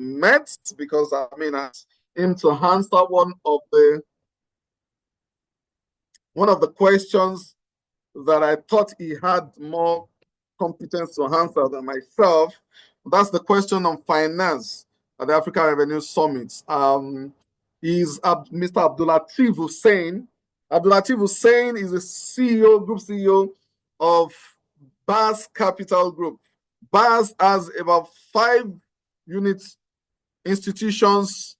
met, because I mean, I asked him to answer one of the questions that I thought he had more competence to answer than myself. That's the question on finance at the African Revenue Summit. Is Mr. Abdulateef Hussein. Abdulateef Hussein is the CEO, group CEO of BAS Capital Group. BAS has about 5 units institutions.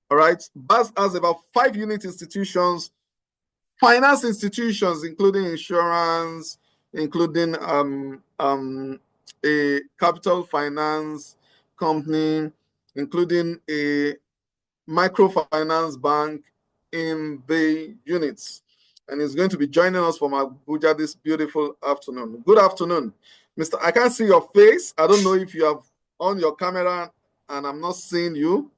All right, BAS has about 5 unit institutions, finance institutions, including insurance, including a capital finance company, including a microfinance bank in the units. And he's going to be joining us from Abuja this beautiful afternoon. Good afternoon, Mr. I can't see your face. I don't know if you have on your camera and I'm not seeing you.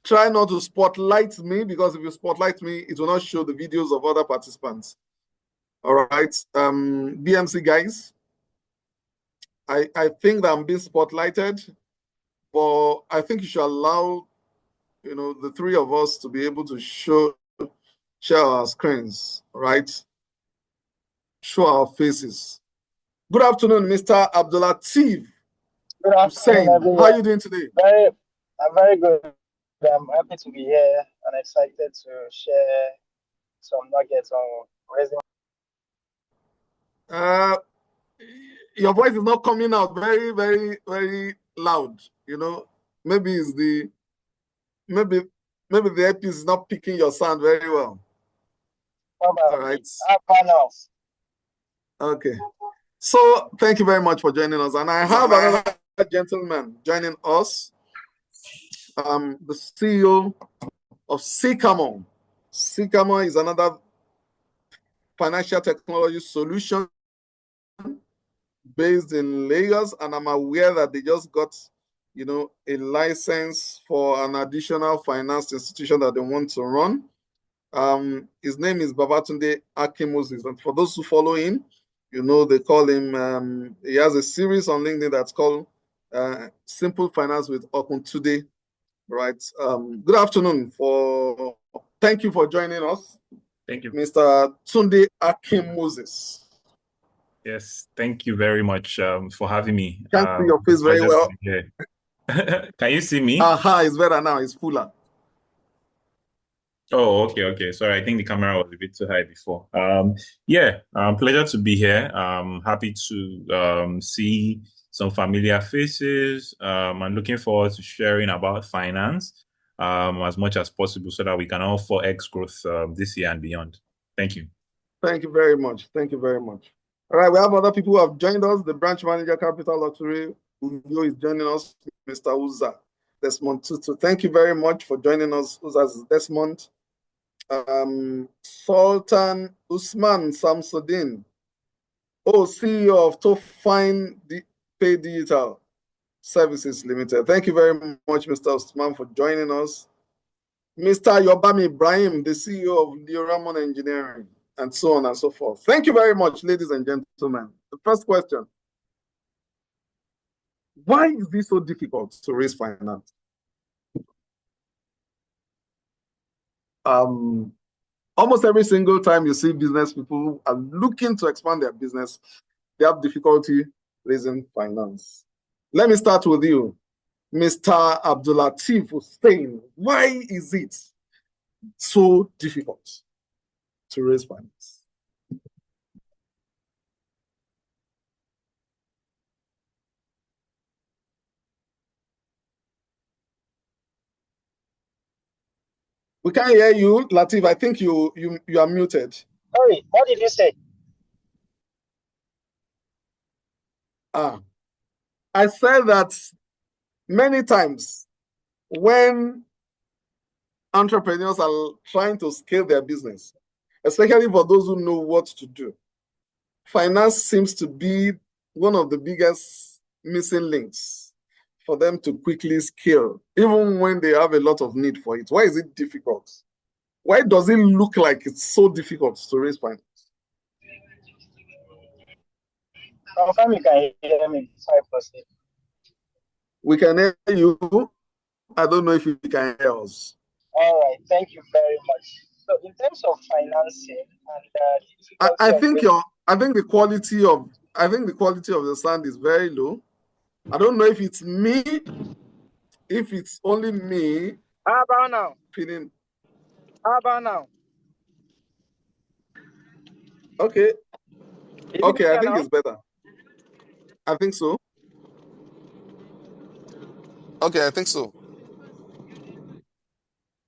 Try not to spotlight me, because if you spotlight me, it will not show the videos of other participants. All right, BMC guys, I think that I'm being spotlighted, but I think you should allow, you know, the 3 of us to be able to share our screens, right? Show our faces. Good afternoon, Mr. Abdulateef. Good afternoon, everyone. How are you doing today? I'm very good. I'm happy to be here and excited to share some nuggets on raising. Your voice is not coming out very, very, very loud. You know, maybe it's maybe the earpiece is not picking your sound very well. All right. Okay. So thank you very much for joining us. And I have another gentleman joining us, the CEO of Sycamore. Sycamore is another financial technology solution based in Lagos, and I'm aware that they just got, you know, a license for an additional finance institution that they want to run. His name is Babatunde Akimoses, and for those who follow him, you know, they call him, he has a series on LinkedIn that's called Simple Finance with Okuntude, right? Good afternoon. Thank you for joining us. Thank you. Mr. Tunde Akimoses. Yes, thank you very much for having me. Can't see your face very well. Can you see me? It's better now. It's fuller. Oh, okay. Sorry, I think the camera was a bit too high before. Pleasure to be here. Happy to see some familiar faces. I'm looking forward to sharing about finance as much as possible so that we can all 4x growth this year and beyond. Thank you. Thank you very much. Thank you very much. All right, we have other people who have joined us. The branch manager, Capital Lottery, who is joining us, Mr. Uza Desmond Tutu. Thank you very much for joining us, Uza Desmond. Sultan Usman Samsudin, CEO of Tofine Pay Digital Services Limited. Thank you very much, Mr. Usman, for joining us. Mr. Yobami Ibrahim, the CEO of Leoramon Engineering, and so on and so forth. Thank you very much, ladies and gentlemen. The first question: why is this so difficult to raise finance? Almost every single time you see business people who are looking to expand their business, they have difficulty raising finance. Let me start with you, Mr. Abdulateef Hussein. Why is it so difficult to raise finance? We can't hear you, Lateef. I think you are muted. Sorry, what did you say? I said that many times when entrepreneurs are trying to scale their business, especially for those who know what to do, finance seems to be one of the biggest missing links for them to quickly scale, even when they have a lot of need for it. Why is it difficult? Why does it look like it's so difficult to raise finance? Confirm you can hear me. Sorry, proceed. We can hear you. I don't know if you can hear us. All right, thank you very much. So, in terms of financing and the difficulty I of think raising, the quality of the sound is very low. I don't know if it's me, if it's only me how about now? feeling How about now? okay. Is it Okay, I better think now? it's better. I think so. Okay, I think so.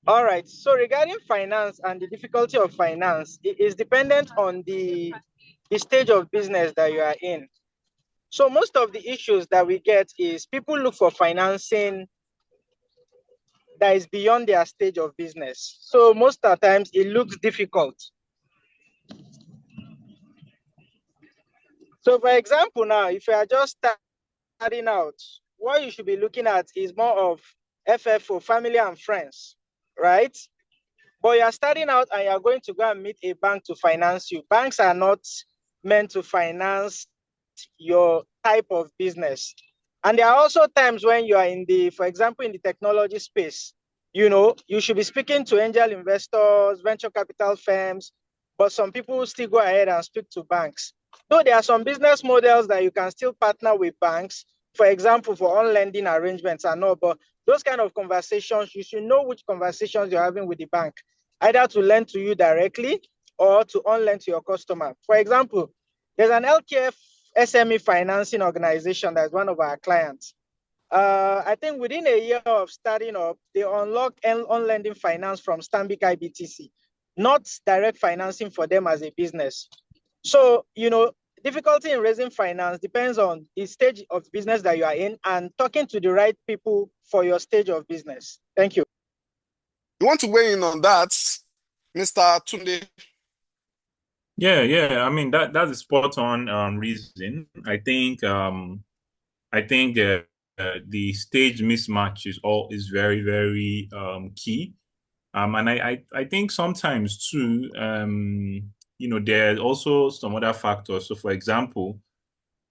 All right. So regarding finance and the difficulty of finance, it is dependent on the stage of business that you are in. So most of the issues that we get is people look for financing that is beyond their stage of business. So most of the times it looks difficult. So for example, now, if you are just starting out, what you should be looking at is more of FFO, family and friends, right? But you are starting out and you are going to go and meet a bank to finance you. Banks are not meant to finance your type of business. And there are also times when you are in the, for example, in the technology space, you should be speaking to angel investors, venture capital firms, but some people still go ahead and speak to banks. Though there are some business models that you can still partner with banks, for example, for on-lending arrangements and all, but those kind of conversations, you should know which conversations you're having with the bank, either to lend to you directly or to on-lend to your customer. For example, there's an LKF SME financing organization that's one of our clients. I think within a year of starting up, they unlocked on-lending finance from Stanbic IBTC, not direct financing for them as a business. So, difficulty in raising finance depends on the stage of business that you are in and talking to the right people for your stage of business. Thank you. You want to weigh in on that, Mr. Tunde? Yeah. I mean that's a spot on reason. I think the stage mismatch is very very key. And I think sometimes too, there's also some other factors. So for example,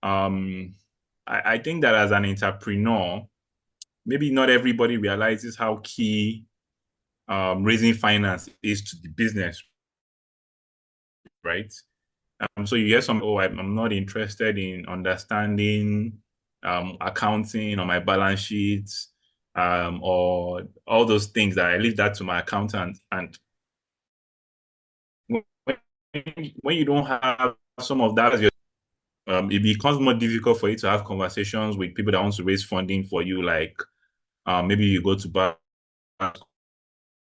I think that as an entrepreneur, maybe not everybody realizes how key raising finance is to the business, right? So you hear I'm not interested in understanding accounting or my balance sheets, or all those things that I leave that to my accountant. And when when you don't have some of that as your it becomes more difficult for you to have conversations with people that want to raise funding for you. Like maybe you go to BAS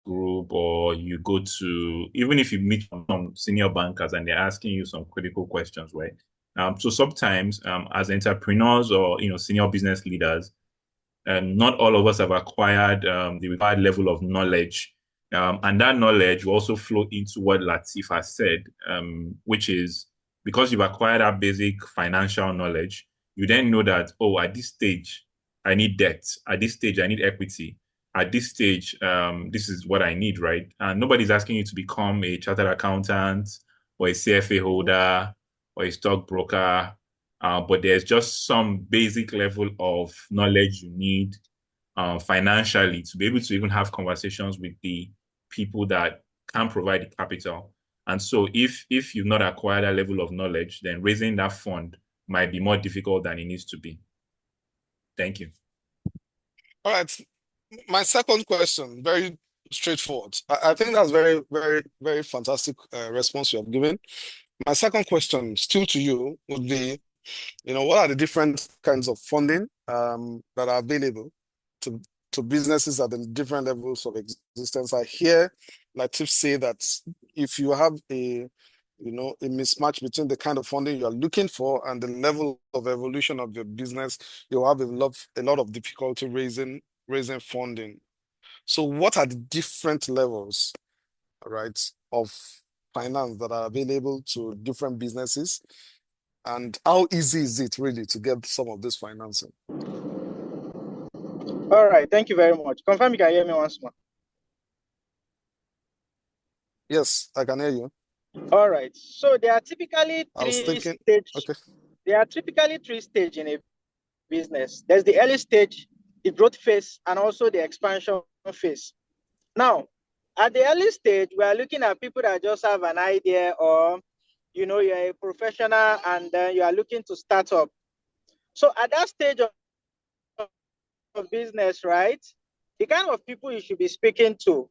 Group, or you go to, even if you meet some senior bankers and they're asking you some critical questions, right? So sometimes as entrepreneurs or senior business leaders, not all of us have acquired the required level of knowledge. And that knowledge will also flow into what Latif has said, which is because you've acquired that basic financial knowledge, you then know that, oh, at this stage, I need debt. At this stage, I need equity. At this stage, this is what I need, right? And nobody's asking you to become a chartered accountant or a CFA holder or a stockbroker, but there's just some basic level of knowledge you need financially to be able to even have conversations with the people that can provide the capital. And so if you've not acquired that level of knowledge, then raising that fund might be more difficult than it needs to be. Thank you. All right. My second question, very straightforward. I think that's very, very, very fantastic response you have given. My second question, still to you, would be, what are the different kinds of funding that are available to businesses at the different levels of existence? I hear Latif say that if you have a mismatch between the kind of funding you are looking for and the level of evolution of your business, you'll have a lot of difficulty raising funding. So what are the different levels, right, of finance that are available to different businesses? And how easy is it really to get some of this financing? All right. Thank you very much. Confirm you can hear me once more. Yes, I can hear you. All right. So there are typically I was thinking, okay. There are typically three stages in a business. There's the early stage, the growth phase and also the expansion phase. Now, at the early stage, we are looking at people that just have an idea, or you're a professional and you are looking to start up. So at that stage of business, right, the kind of people you should be speaking to,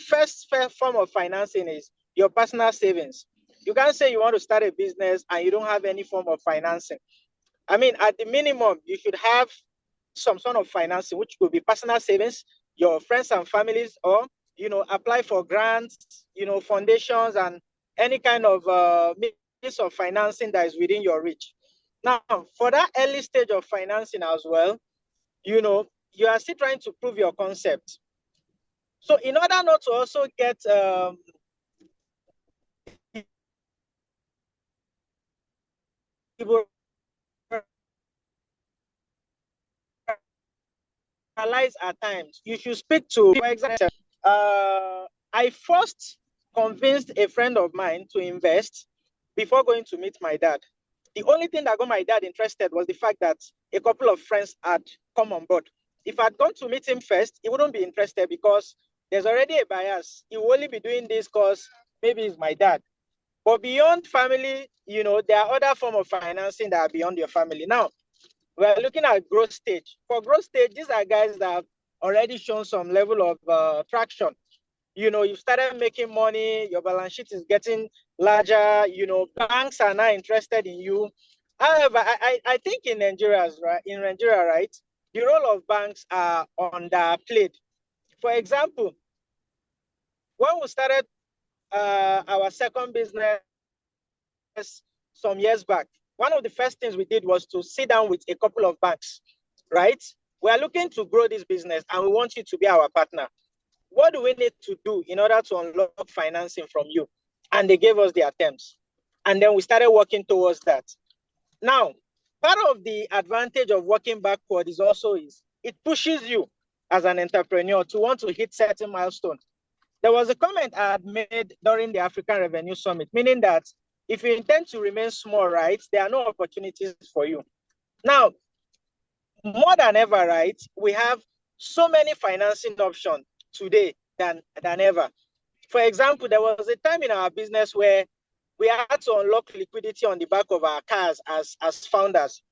first form of financing is your personal savings. You can't say you want to start a business and you don't have any form of financing. I mean, at the minimum, you should have some sort of financing, which could be personal savings, your friends and families, or, apply for grants, foundations, and any kind of means of financing that is within your reach. Now, for that early stage of financing as well, you are still trying to prove your concept. So in order not to also get at times, you should speak to, for example, I first convinced a friend of mine to invest before going to meet my dad. The only thing that got my dad interested was the fact that a couple of friends had come on board. If I'd gone to meet him first, he wouldn't be interested because there's already a bias. He will only be doing this because maybe he's my dad. But beyond family, there are other forms of financing that are beyond your family. Now, we're looking at growth stage. For growth stage, these are guys that have already shown some level of traction. You've started making money, your balance sheet is getting larger, banks are now interested in you. However, I think in Nigeria, right, the role of banks are underplayed. For example, when we started our second business some years back, one of the first things we did was to sit down with a couple of banks, right? We are looking to grow this business and we want you to be our partner. What do we need to do in order to unlock financing from you? And they gave us their terms. And then we started working towards that. Now, part of the advantage of working backward is it pushes you as an entrepreneur to want to hit certain milestones. There was a comment I had made during the African Revenue Summit, meaning that if you intend to remain small, right, there are no opportunities for you. Now, more than ever, right, we have so many financing options today than ever. For example, there was a time in our business where we had to unlock liquidity on the back of our cars as founders.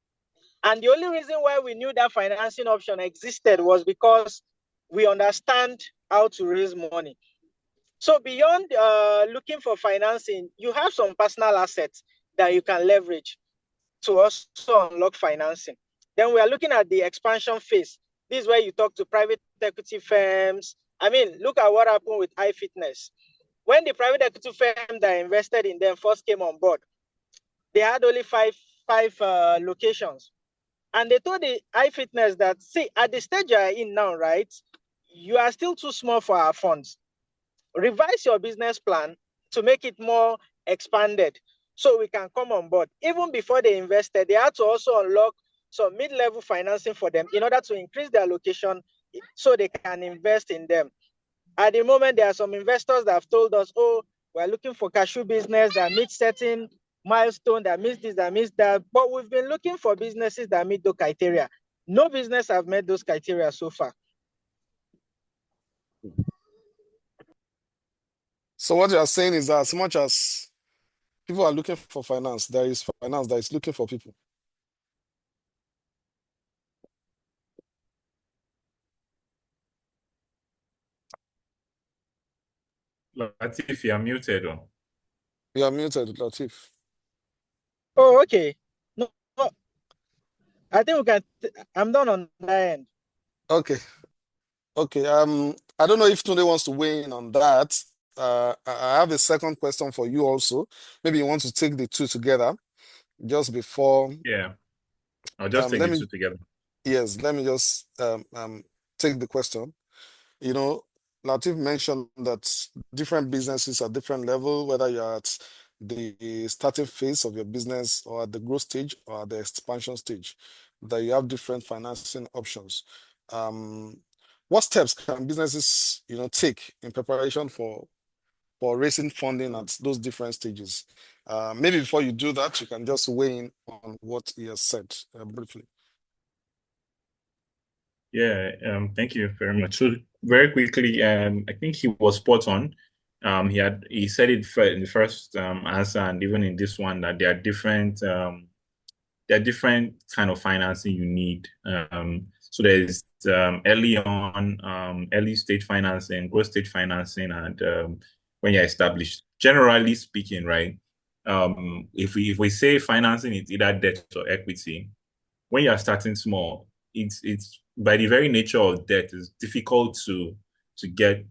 And the only reason why we knew that financing option existed was because we understand how to raise money. So beyond looking for financing, you have some personal assets that you can leverage to also unlock financing. Then we are looking at the expansion phase. This is where you talk to private equity firms. I mean, look at what happened with iFitness. When the private equity firm that invested in them first came on board, they had only five locations. And they told the iFitness that, see, at the stage you are in now, right, you are still too small for our funds. Revise your business plan to make it more expanded so we can come on board. Even before they invested, they had to also unlock some mid-level financing for them in order to increase their location so they can invest in them. At the moment, there are some investors that have told us, oh, we're looking for cashew business that meets certain milestone, that meets this, that meets that. But we've been looking for businesses that meet those criteria. No business have met those criteria so far. So what you are saying is that as much as people are looking for finance, there is finance that is looking for people. Latif, you are muted. You are muted, Latif. Oh, okay. No, I think we can. I'm done on that end. Okay. Okay. I don't know if Tunde wants to weigh in on that. I have a second question for you also. Maybe you want to take the two together just before. Yeah, I'll just take Let the me. two together. Yes. Let me just take the question. Latif mentioned that different businesses at different level, whether you're at the starting phase of your business or at the growth stage or at the expansion stage, that you have different financing options. What steps can businesses, take in preparation for raising funding at those different stages? Maybe before you do that, you can just weigh in on what he has said briefly. Yeah, thank you very much. So very quickly, I think he was spot on. He said it in the first answer, and even in this one, that there are different kind of financing you need. So there's early on, early stage financing, growth stage financing, and when you're established. Generally speaking, right? If we say financing is either debt or equity, when you're starting small, it's by the very nature of debt, it's difficult to get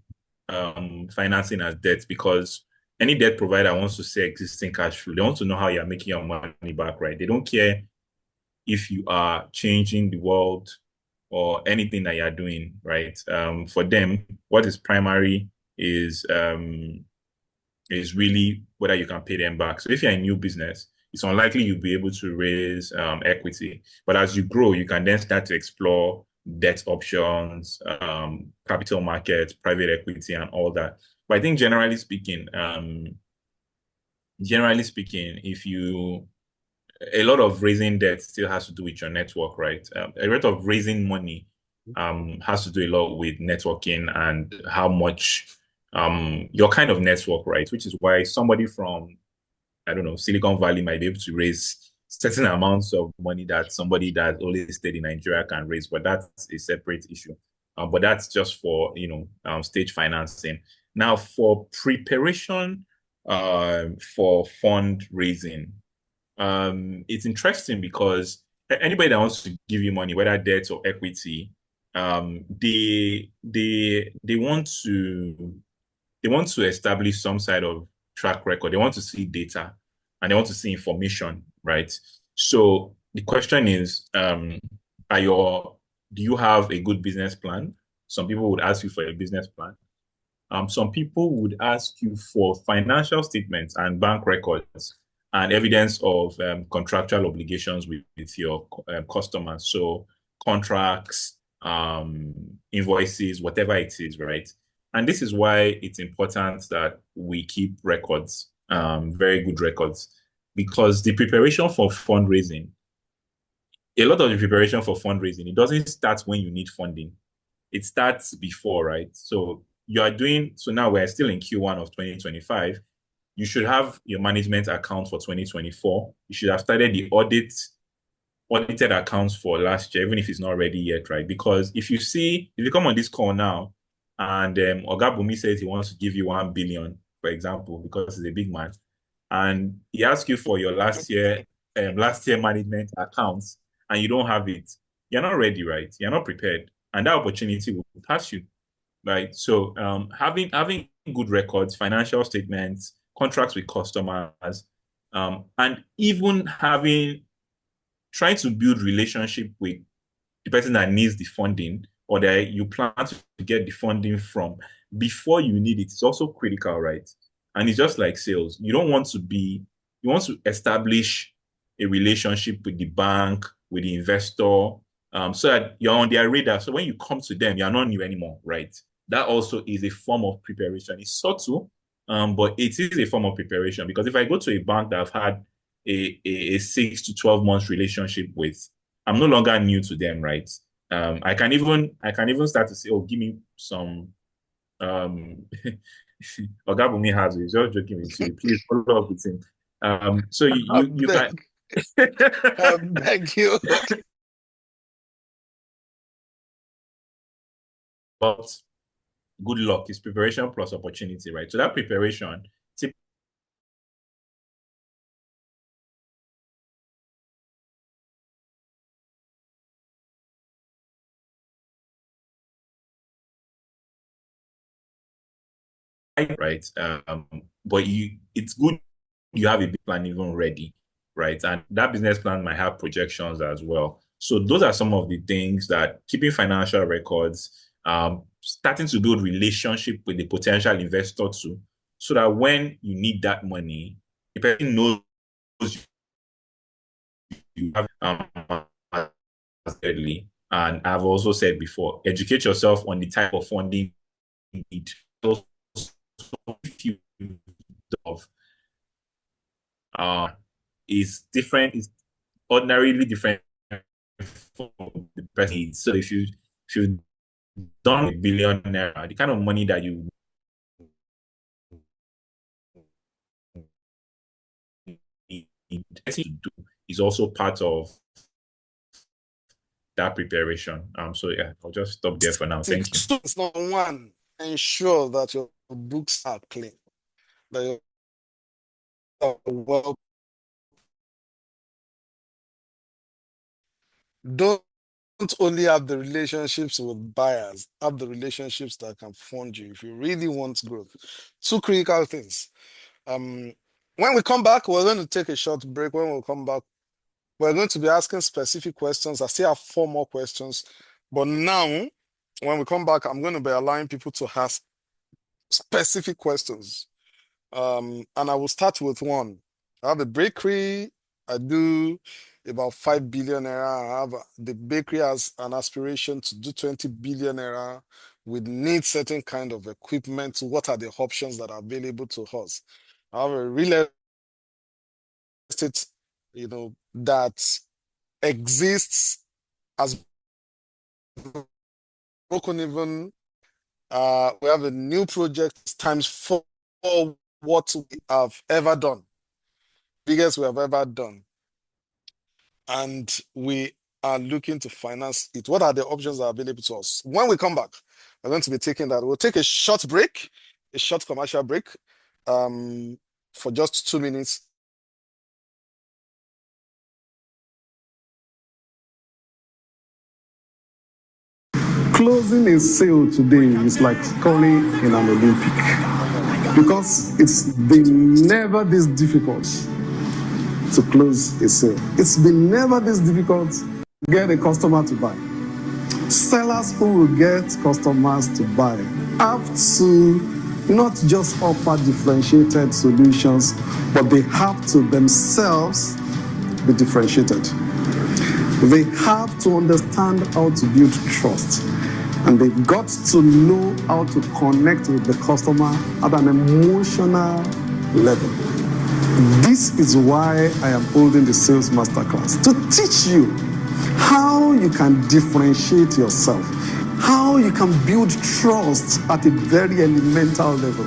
financing as debt because any debt provider wants to see existing cash flow. They want to know how you're making your money back, right? They don't care if you are changing the world or anything that you're doing, right? For them, what is primary is um, is really whether you can pay them back. So if you're a new business, it's unlikely you'll be able to raise equity. But as you grow, you can then start to explore debt options, capital markets, private equity, and all that. But I think generally speaking, if you a lot of raising debt still has to do with your network, right? A lot of raising money has to do a lot with networking and how much your kind of network, right? Which is why somebody from, I don't know, Silicon Valley might be able to raise certain amounts of money that somebody that only stayed in Nigeria can raise, but that's a separate issue. But that's just for, stage financing. Now, for preparation for fundraising, it's interesting because anybody that wants to give you money, whether debt or equity, they want to establish some side of track record. They want to see data and they want to see information, right? So the question is, do you have a good business plan? Some people would ask you for a business plan. Some people would ask you for financial statements and bank records and evidence of contractual obligations with your customers. So contracts, invoices, whatever it is, right? And this is why it's important that we keep records, very good records, because the preparation for fundraising, a lot of the preparation for fundraising, it doesn't start when you need funding. It starts before, right? So now we're still in Q1 of 2025. You should have your management account for 2024. You should have started the audited accounts for last year, even if it's not ready yet, right? Because if you come on this call now and Oga Bunmi says he wants to give you 1 billion, for example, because he's a big man, and he asks you for your last year management accounts, and you don't have it, you're not ready, right? You're not prepared, and that opportunity will pass you, right? So having good records, financial statements, contracts with customers, and even trying to build relationship with the person that needs the funding or that you plan to get the funding from before you need it is also critical, right? And it's just like sales. You want to establish a relationship with the bank, with the investor, so that you're on their radar. So when you come to them, you're not new anymore, right? That also is a form of preparation. It's subtle, but it is a form of preparation because if I go to a bank that I've had a 6 to 12 months relationship with, I'm no longer new to them, right? I can even start to say, oh, give me some Ogabumi has it. He's just joking with you. Please follow up with him. So I you can beg, I beg you. but good luck is preparation plus opportunity, right? So that preparation, right? But it's good you have a big plan even ready, right? And that business plan might have projections as well. So those are some of the things that keeping financial records, starting to build relationship with the potential investor too, so that when you need that money, the person knows you have and I've also said before, educate yourself on the type of funding you need. Also, if you of uh, is different, is ordinarily different from the person needs. So if you if you've done a billion naira, the kind of money that you need to do is also part of that preparation. So yeah, I'll just stop there for now. Thank you. It's not one, ensure that your books are clean, that you're well. Don't only have the relationships with buyers, have the relationships that can fund you if you really want growth. Two critical things. When we come back, we're going to take a short break. When we come back, we're going to be asking specific questions. I still have 4 more questions. But now, when we come back, I'm going to be allowing people to ask specific questions. And I will start with one. I have a bakery. I do about 5 billion naira. I have the bakery has an aspiration to do 20 billion naira. We need certain kind of equipment. What are the options that are available to us? I have a real estate, that exists as broken even. We have a new project times 4 what we have ever done, biggest we have ever done. And we are looking to finance it. What are the options that are available to us? When we come back, we're going to be taking that. We'll take a short break, a short commercial break, for just 2 minutes. Closing a sale today is like scoring in an Olympic because it's been never this difficult to close a sale. It's been never this difficult to get a customer to buy. Sellers who will get customers to buy have to not just offer differentiated solutions, but they have to themselves be differentiated. They have to understand how to build trust, and they've got to know how to connect with the customer at an emotional level. This is why I am holding the Sales Masterclass, to teach you how you can differentiate yourself, how you can build trust at a very elemental level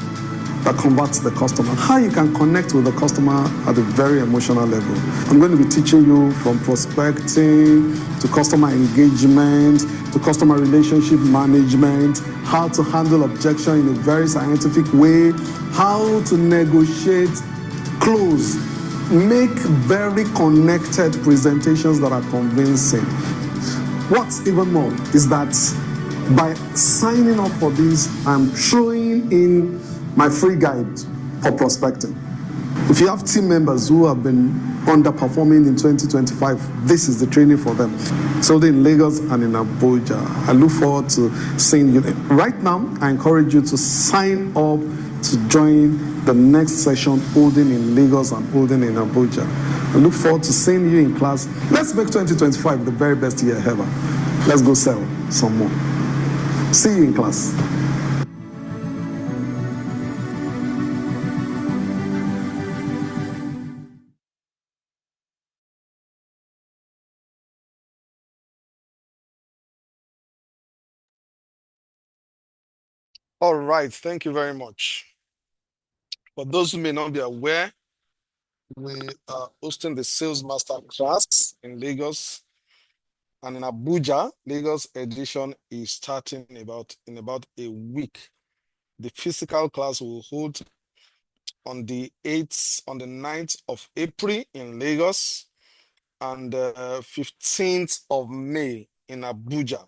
that converts the customer, how you can connect with the customer at a very emotional level. I'm going to be teaching you from prospecting to customer engagement to customer relationship management, how to handle objection in a very scientific way, how to negotiate, close, make very connected presentations that are convincing. What's even more is that by signing up for this, I'm throwing in my free guide for prospecting. If you have team members who have been underperforming in 2025, this is the training for them. So in Lagos and in Abuja, I look forward to seeing you. Right now, I encourage you to sign up to join the next session holding in Lagos and holding in Abuja. I look forward to seeing you in class. Let's make 2025 the very best year ever. Let's go sell some more. See you in class. All right, thank you very much. For those who may not be aware, we are hosting the Sales Master class in Lagos and in Abuja. Lagos edition is starting in about a week. The physical class will hold on the 9th of April in Lagos and 15th of May in Abuja.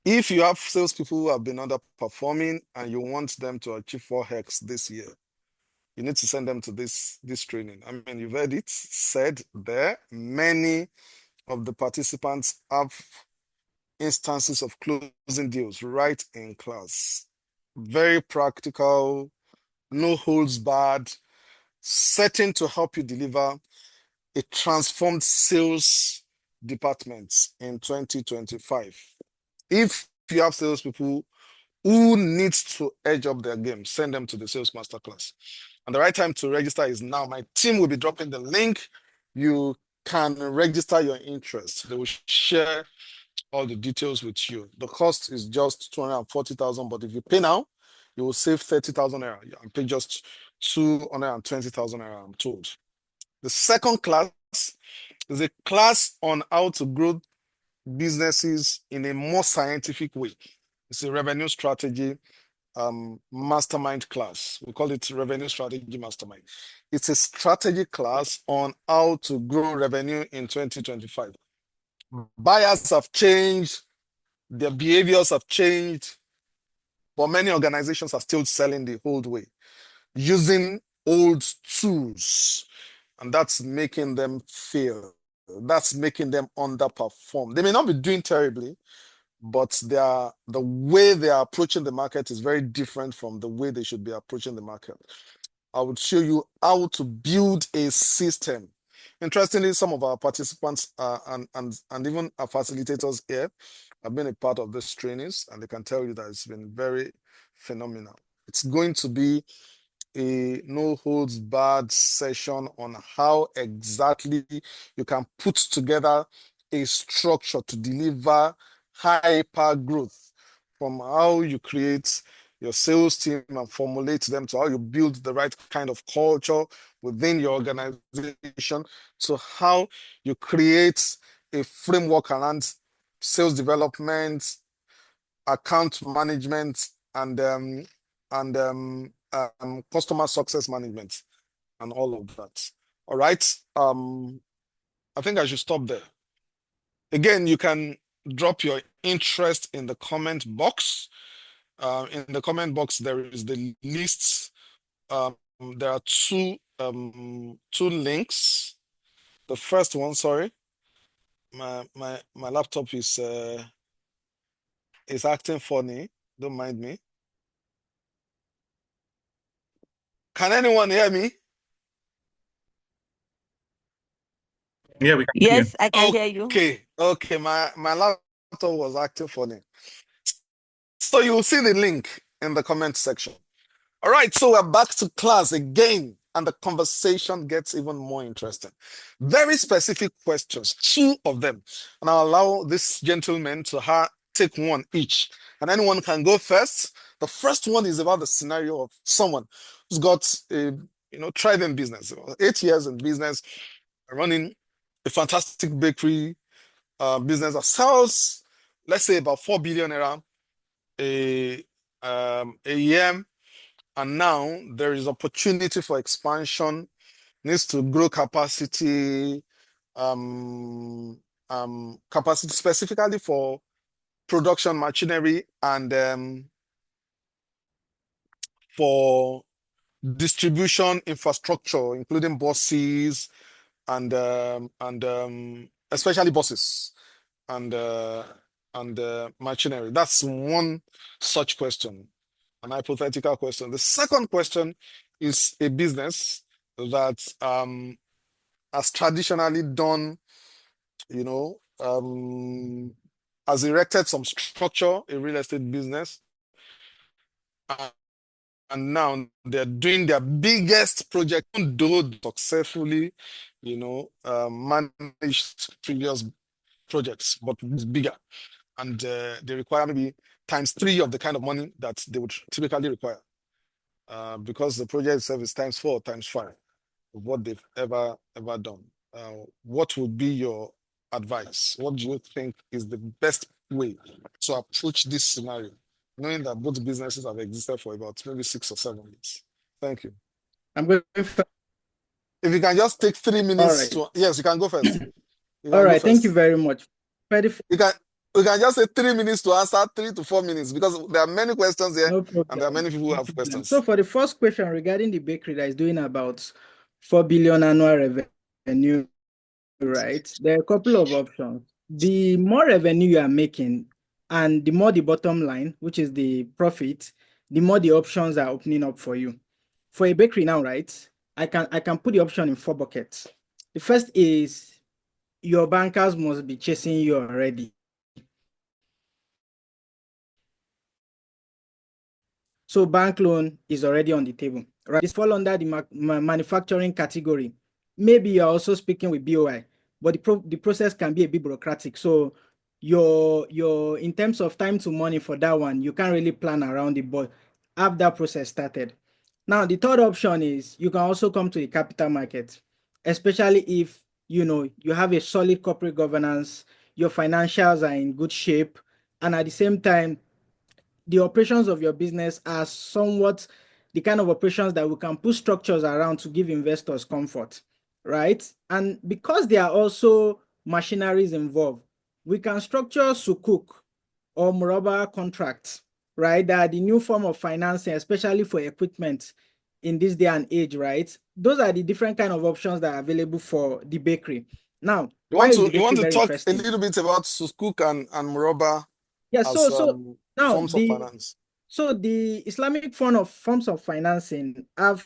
If you have salespeople who have been underperforming and you want them to achieve 4x this year, you need to send them to this training. I mean, you've heard it said there. Many of the participants have instances of closing deals right in class. Very practical, no holds barred, setting to help you deliver a transformed sales department in 2025. If you have salespeople who needs to edge up their game, send them to the Sales Masterclass. And the right time to register is now. My team will be dropping the link. You can register your interest. They will share all the details with you. The cost is just 240,000, but if you pay now, you will save 30,000 naira and pay just 220,000 naira, I'm told. The second class is a class on how to grow businesses in a more scientific way. It's a revenue strategy mastermind class. We call it revenue strategy mastermind. It's a strategy class on how to grow revenue in 2025. Buyers have changed, their behaviors have changed, but many organizations are still selling the old way, using old tools, and that's making them fail. That's making them underperform. They may not be doing terribly, but the way they are approaching the market is very different from the way they should be approaching the market. I would show you how to build a system. Interestingly, some of our participants and even our facilitators here have been a part of these trainings, and they can tell you that it's been very phenomenal. It's going to be a no holds barred session on how exactly you can put together a structure to deliver hyper growth, from how you create your sales team and formulate them to how you build the right kind of culture within your organization, to how you create a framework around sales development, account management, and customer success management, and all of that. All right. I think I should stop there. Again, you can drop your interest in the comment box. In the comment box, there is the list. There are two links. The first one, sorry, my laptop is acting funny. Don't mind me. Can anyone hear me? Yeah, we can hear you. Yes, I can hear you. Okay. My laptop was acting funny. So you'll see the link in the comment section. All right, so we're back to class again, and the conversation gets even more interesting. Very specific questions, 2 of them, and I'll allow this gentleman to take one each, and anyone can go first. The first one is about the scenario of someone who's got a thriving business, 8 years in business, running a fantastic bakery business that sells, let's say, about 4 billion naira a year, and now there is opportunity for expansion, needs to grow capacity, capacity specifically for production machinery and for distribution infrastructure, including buses and especially buses and machinery. That's one such question, an hypothetical question. The second question is a business that has traditionally done, has erected some structure, a real estate business, and now they're doing their biggest project, though successfully, managed previous projects, but it's bigger. And they require maybe ×3 of the kind of money that they would typically require, because the project itself is ×4, ×5 of what they've ever done. What would be your advice? What do you think is the best way to approach this scenario, knowing that both businesses have existed for about maybe 6 or 7 years? Thank you. I'm going for. If you can just take 3 minutes All right. yes, you can go first. All right, thank you very much. We can just say 3 minutes to answer, 3 to 4 minutes, because there are many questions here, no problem. and there are many people who have questions. So for the first question regarding the bakery that is doing about 4 billion annual revenue, right? There are a couple of options. The more revenue you are making, and the more the bottom line, which is the profit, the more the options are opening up for you. For a bakery now, right? I can put the option in 4 buckets. The first is your bankers must be chasing you already. So bank loan is already on the table, right? It's fall under the manufacturing category. Maybe you're also speaking with BOI, but the process can be a bit bureaucratic. So your in terms of time to money for that one, you can't really plan around it, but have that process started. Now, the third option is you can also come to the capital market, especially if you have a solid corporate governance, your financials are in good shape, and at the same time, the operations of your business are somewhat the kind of operations that we can put structures around to give investors comfort, right? And because there are also machineries involved, we can structure sukuk or muraba contracts, right? That are the new form of financing, especially for equipment in this day and age, right? Those are the different kind of options that are available for the bakery. Now, why is the You want bakery to very talk a interesting? little bit about sukuk and muraba Yeah, as so now forms of finance? so the Islamic forms of financing have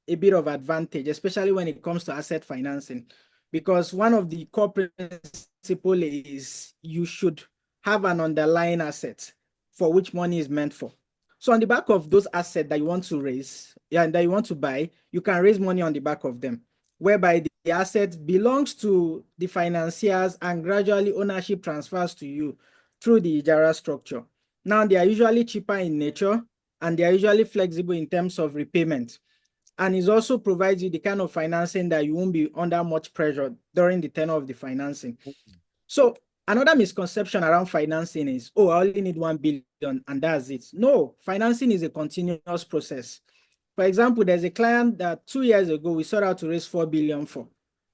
a bit of advantage, especially when it comes to asset financing, because one of the core principle is you should have an underlying asset for which money is meant for. So on the back of those assets that you want to raise, yeah, that you want to buy, you can raise money on the back of them, whereby the asset belongs to the financiers and gradually ownership transfers to you through the Ijara structure. Now, they are usually cheaper in nature and they are usually flexible in terms of repayment. And it also provides you the kind of financing that you won't be under much pressure during the tenure of the financing. So another misconception around financing is, oh, I only need 1 billion and that's it. No, financing is a continuous process. For example, there's a client that 2 years ago we sought out to raise 4 billion for,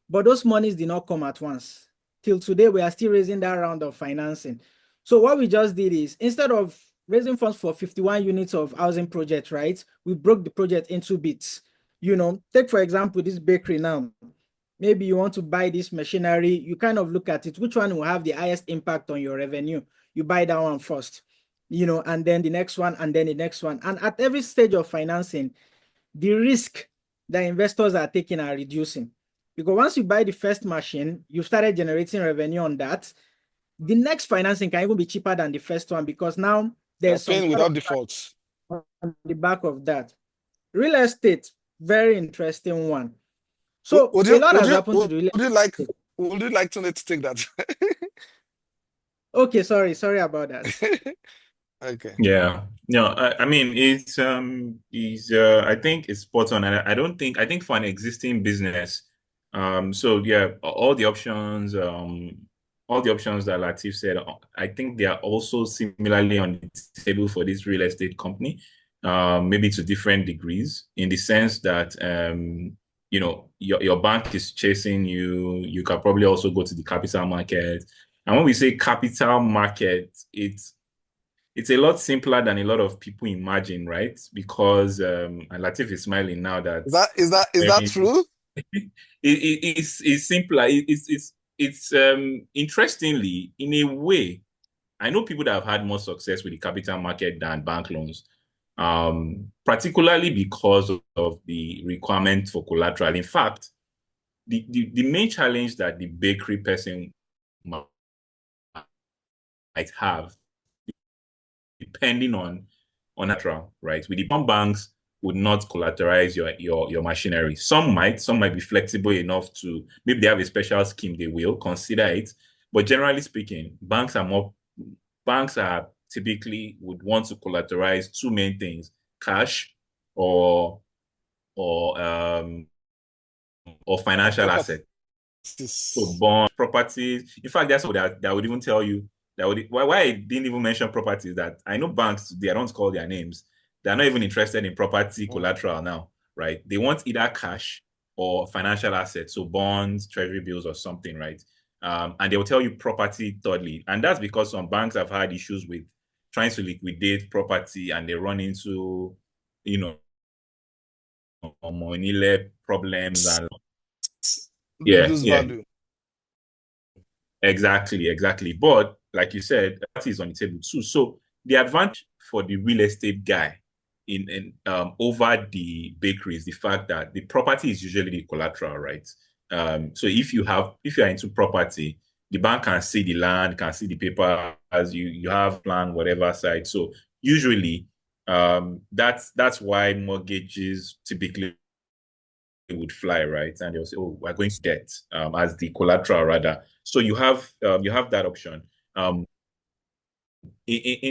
but those monies did not come at once. Till today, we are still raising that round of financing. So what we just did is, instead of raising funds for 51 units of housing project, right? We broke the project into bits. Take for example, this bakery now. Maybe you want to buy this machinery, you kind of look at it, which one will have the highest impact on your revenue? You buy that one first, and then the next one, and then the next one. And at every stage of financing, the risk that investors are taking are reducing. Because once you buy the first machine, you started generating revenue on that. The next financing can even be cheaper than the first one because now there's some Paying sort without of defaults. on the back of that. Real estate, very interesting one. So a lot has happened to the real estate. Would you like to take that? Okay, sorry about that. Okay. Yeah. No, I mean I think it's spot on. And I think for an existing business, so yeah, all the options that Latif said, I think they are also similarly on the table for this real estate company, maybe to different degrees, in the sense that your bank is chasing you. You can probably also go to the capital market. And when we say capital market, it's a lot simpler than a lot of people imagine, right? Because and Latif is smiling now that Is that true? It's simpler. It's interestingly, in a way, I know people that have had more success with the capital market than bank loans, particularly because of the requirement for collateral. In fact, the main challenge that the bakery person might have, depending on collateral, right? With the banks would not collateralize your machinery. Some might be flexible enough to, maybe they have a special scheme, they will consider it. But generally speaking, banks are typically would want to collateralize two main things: cash or or um or financial assets. So bonds, properties. In fact, that's what that would even tell you that would why I didn't even mention properties. That I know banks, they don't call their names. They're not even interested in property collateral now, right? They want either cash or financial assets, so bonds, treasury bills, or something, right? And they will tell you property thirdly, and that's because some banks have had issues with trying to liquidate property, and they run into, you know, money problems and Lose yeah. value. Exactly. But like you said, that is on the table too. So the advantage for the real estate guy in over the bakery is the fact that the property is usually the collateral, right? So if you are into property, the bank can see the land, can see the paper as you have plan, whatever side. So usually that's why mortgages typically would fly, right? And they'll say, "Oh, we're going to debt as the collateral rather." So you have that option. In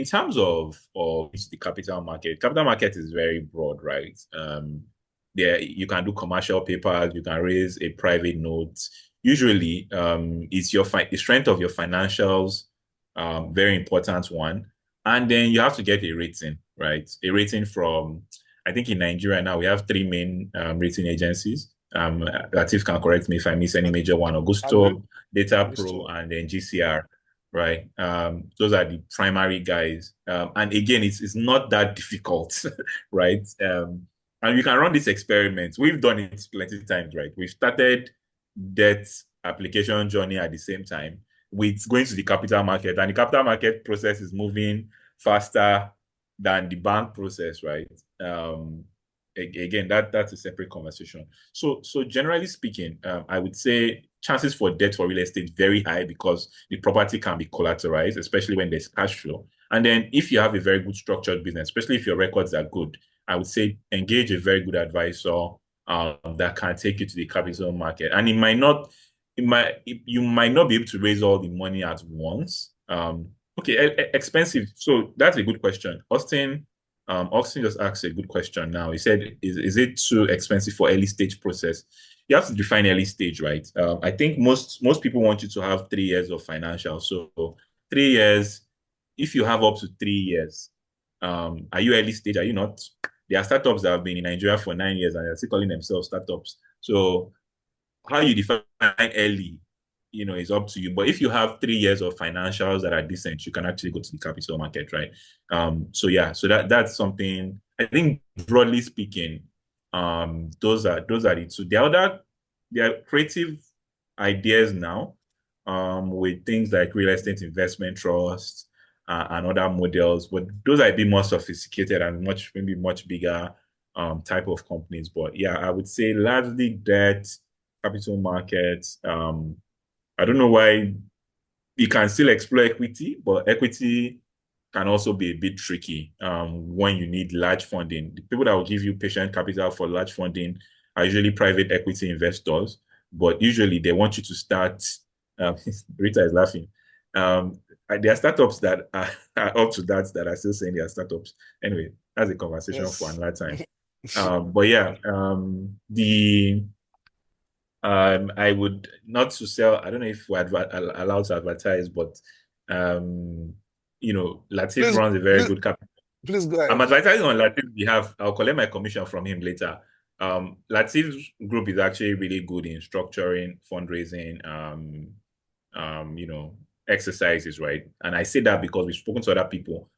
terms of the capital market is very broad, right? There you can do commercial papers, you can raise a private note. Usually, it's the strength of your financials, very important one, and then you have to get a rating, right? A rating from, I think in Nigeria now we have three main rating agencies. Latif can correct me if I miss any major one: Augusto, Data Pro, and then GCR, right? Those are the primary guys. And again, it's not that difficult, right? And you can run this experiment. We've done it plenty of times, right? We've started debt application journey at the same time with going to the capital market, and the capital market process is moving faster than the bank process, right? Again, that's a separate conversation. So generally speaking, I would say chances for debt for real estate very high because the property can be collateralized, especially when there's cash flow. And then if you have a very good structured business, especially if your records are good, I would say engage a very good advisor that can take you to the capital market. And you might not be able to raise all the money at once. Okay, expensive. So that's a good question. Austin just asked a good question now. He said, is it too expensive for early stage process? You have to define early stage, right? I think most people want you to have 3 years of financial. So 3 years, if you have up to 3 years, are you early stage? Are you not? There are startups that have been in Nigeria for 9 years and they're still calling themselves startups. So how you define early, is up to you. But if you have 3 years of financials that are decent, you can actually go to the capital market, right? So yeah, so that's something I think broadly speaking, those are the two. There are creative ideas now, with things like real estate investment trusts, and other models, but those are a bit more sophisticated and maybe much bigger type of companies. But yeah, I would say largely debt, capital markets. I don't know why you can still explore equity, but equity can also be a bit tricky when you need large funding. The people that will give you patient capital for large funding are usually private equity investors, but usually they want you to start. Rita is laughing. There are startups that are up to that are still saying they are startups. Anyway, that's a conversation for another time. But yeah, I would not to sell. I don't know if we're allowed to advertise, but Latif runs a very good capital. Please go ahead. I'm advertising on Latif's behalf. I'll collect my commission from him later. Latif's group is actually really good in structuring fundraising, exercises, right? And I say that because we've spoken to other people.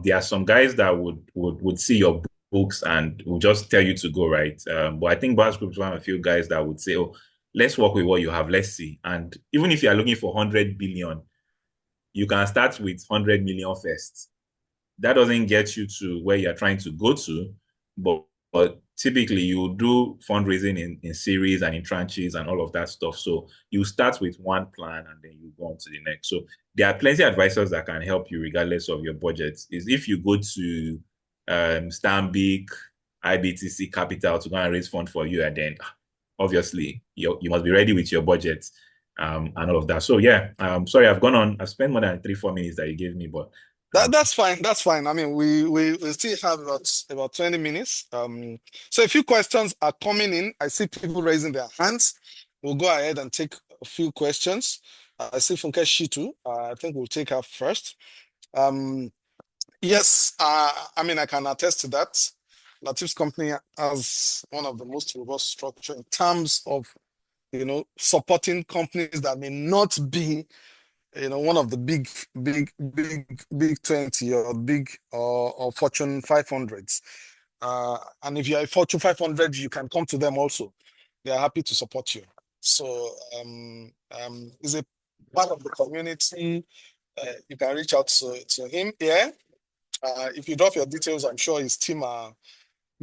There are some guys that would see your books and will just tell you to go, right? But I think BAS Group is one of a few guys that would say, oh, let's work with what you have. Let's see. And even if you are looking for 100 billion, you can start with 100 million first. That doesn't get you to where you're trying to go to, but typically you do fundraising in series and in tranches and all of that stuff. So you start with one plan and then you go on to the next. So there are plenty of advisors that can help you regardless of your budget. Is if you go to Stanbic, IBTC Capital to go and raise fund for you, and then obviously you must be ready with your budget and all of that. So yeah, sorry, I've spent more than 3-4 minutes that you gave me, but that's fine. That's fine. I mean, we still have about 20 minutes. So a few questions are coming in. I see people raising their hands. We'll go ahead and take a few questions. I see Funke Shitu. I think we'll take her first. Yes, I mean, I can attest to that. Latif's company has one of the most robust structure in terms of, supporting companies that may not be, one of the big 20 or big or Fortune 500s. And if you're a Fortune 500, you can come to them also. They are happy to support you. So is a part of the community. You can reach out to him here. If you drop your details, I'm sure his team are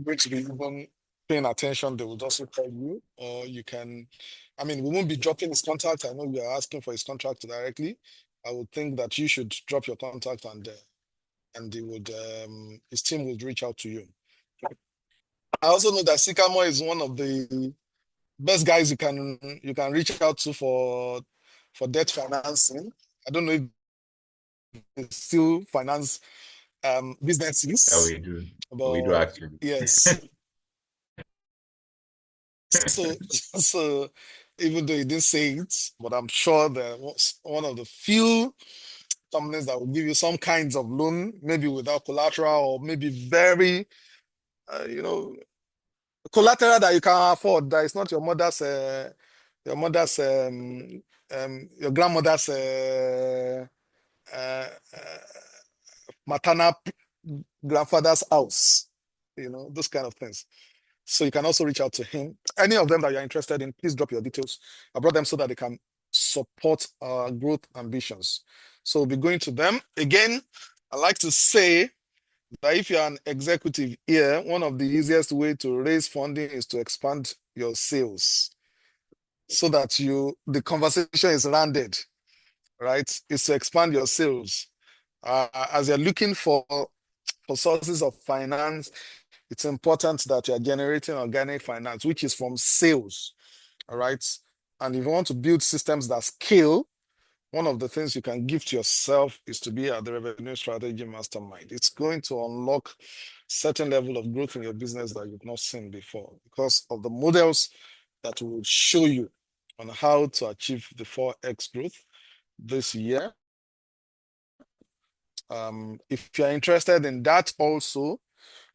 going to be even paying attention. They will also call you, or you can. I mean, we won't be dropping his contact. I know you are asking for his contact directly. I would think that you should drop your contact and they would his team would reach out to you. I also know that Sycamore is one of the best guys you can reach out to for debt financing. I don't know if still finance businesses. we do. We do But actually. yes, so even though he didn't say it, but I'm sure that was one of the few companies that will give you some kinds of loan, maybe without collateral, or maybe very, you know, collateral that you can afford. That is not your mother's, your grandmother's uh, maternal grandfather's house. Those kind of things. So you can also reach out to him. Any of them that you're interested in, please drop your details. I brought them so that they can support our growth ambitions. So we'll be going to them. Again, I like to say that if you're an executive here, one of the easiest way to raise funding is to expand your sales so that the conversation is landed, right? Is to expand your sales. As you're looking for sources of finance, it's important that you're generating organic finance, which is from sales, all right? And if you want to build systems that scale, one of the things you can give to yourself is to be at the revenue strategy mastermind. It's going to unlock certain level of growth in your business that you've not seen before because of the models that will show you on how to achieve the 4x growth this year. If you're interested in that also,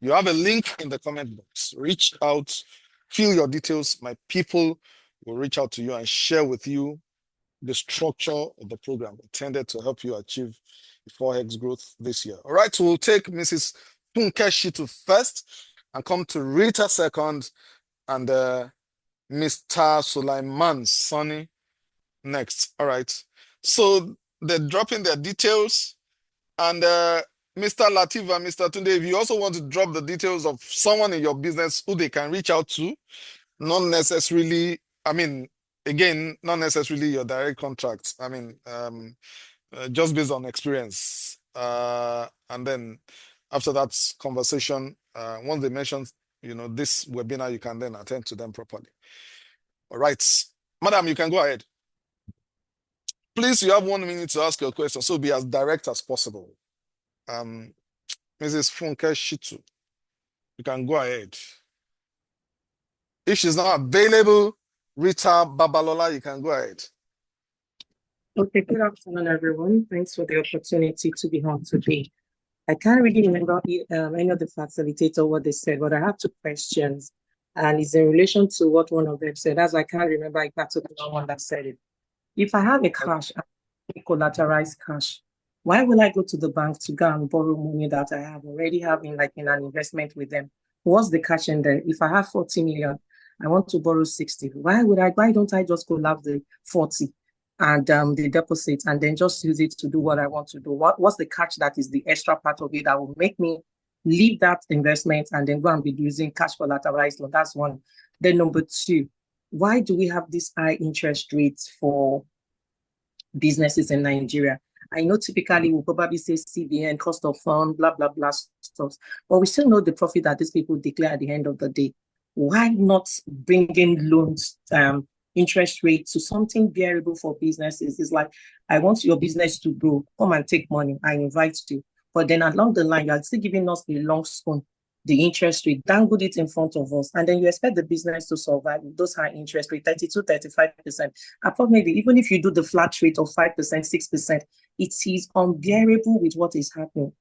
you have a link in the comment box. Reach out, fill your details. My people will reach out to you and share with you the structure of the program intended to help you achieve the 4x growth this year. All right, so we'll take Mrs. Funke Shitu first and come to Rita second and Mr. Sulaiman Sonny next. All right, so they're dropping their details and Mr. Latif and Mr. Tunde, if you also want to drop the details of someone in your business who they can reach out to, not necessarily, again, not necessarily your direct contracts. Just based on experience. And then after that conversation, once they mention, this webinar, you can then attend to them properly. All right. Madam, you can go ahead. Please, you have 1 minute to ask your question, so be as direct as possible. Mrs. Funke Shitu, you can go ahead. If she's not available, Rita Babalola, you can go ahead. Okay, good afternoon, everyone. Thanks for the opportunity to be on today. I can't really remember any of the facilitator what they said, but I have 2 questions, and it's in relation to what one of them said. As I can't remember a particular one that said it. If I have a cash, collateralized cash, why will I go to the bank to go and borrow money that I have already having like in an investment with them? What's the cash in there? If I have 40 million, I want to borrow 60. Why don't I just collapse the 40 and the deposit and then just use it to do what I want to do? What's the catch that is the extra part of it that will make me leave that investment and then go and be using cash collateralized loan? That's one. Then number 2, why do we have this high interest rates for businesses in Nigeria? I know typically we'll probably say CBN, cost of fund, blah, blah, blah stuff, but we still know the profit that these people declare at the end of the day. Why not bring in loans, interest rate to something bearable for businesses? It's like, I want your business to grow. Come and take money. I invite you. But then along the line, you're still giving us the long spoon, the interest rate, dangle it in front of us. And then you expect the business to survive with those high interest rate, 32, 35%. Approximately, even if you do the flat rate of 5%, 6%, it is unbearable with what is happening.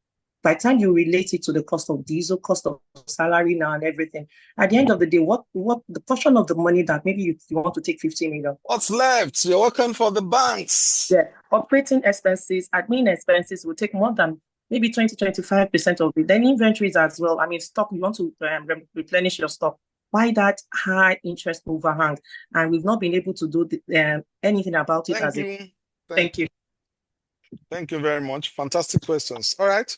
By the time you relate it to the cost of diesel, cost of salary now and everything, at the end of the day, what the portion of the money that maybe you want to take 15 million? What's left? You're working for the banks. Yeah, operating expenses, admin expenses will take more than maybe 20, 25% of it. Then inventories as well. Stock, you want to replenish your stock. Why that high interest overhang? And we've not been able to do anything about it. Thank you. Thank you very much. Fantastic questions. All right.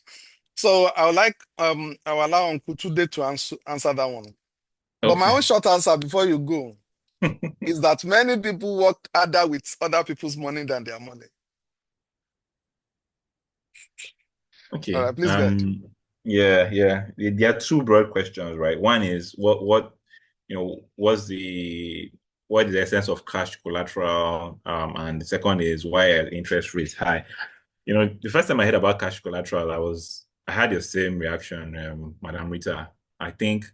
So I would like I will allow Uncle Tude to answer that one. Okay. But my own short answer before you go is that many people work harder with other people's money than their money. Okay. All right, please go ahead. Yeah. There are 2 broad questions, right? One is what is the essence of cash collateral? And the second is why are interest rates high? The first time I heard about cash collateral, I had the same reaction, Madam Rita. I think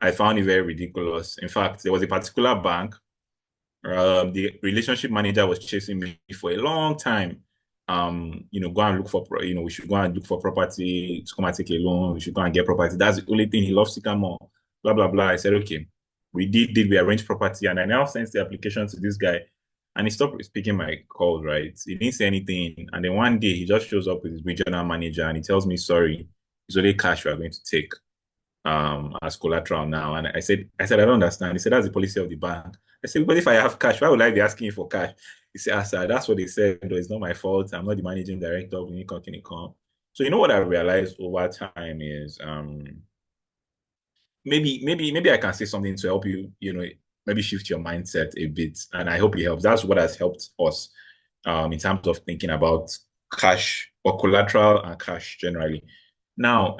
I found it very ridiculous. In fact, there was a particular bank. The relationship manager was chasing me for a long time. Go and look for, we should go and look for property to come and take a loan. We should go and get property. That's the only thing. He loves Sycamore. Blah blah blah. I said, okay. We arranged property, and I now sent the application to this guy, and he stopped speaking my calls. Right? He didn't say anything, and then one day he just shows up with his regional manager, and he tells me, sorry, it's only cash we are going to take as collateral now. And I said, I don't understand. He said, that's the policy of the bank. I said, but if I have cash, why would I be asking you for cash? He said, sir, that's what they said. Though it's not my fault. I'm not the managing director of Unicom. So what I realized over time is maybe I can say something to help you, maybe shift your mindset a bit. And I hope it helps. That's what has helped us in terms of thinking about cash or collateral and cash generally. Now,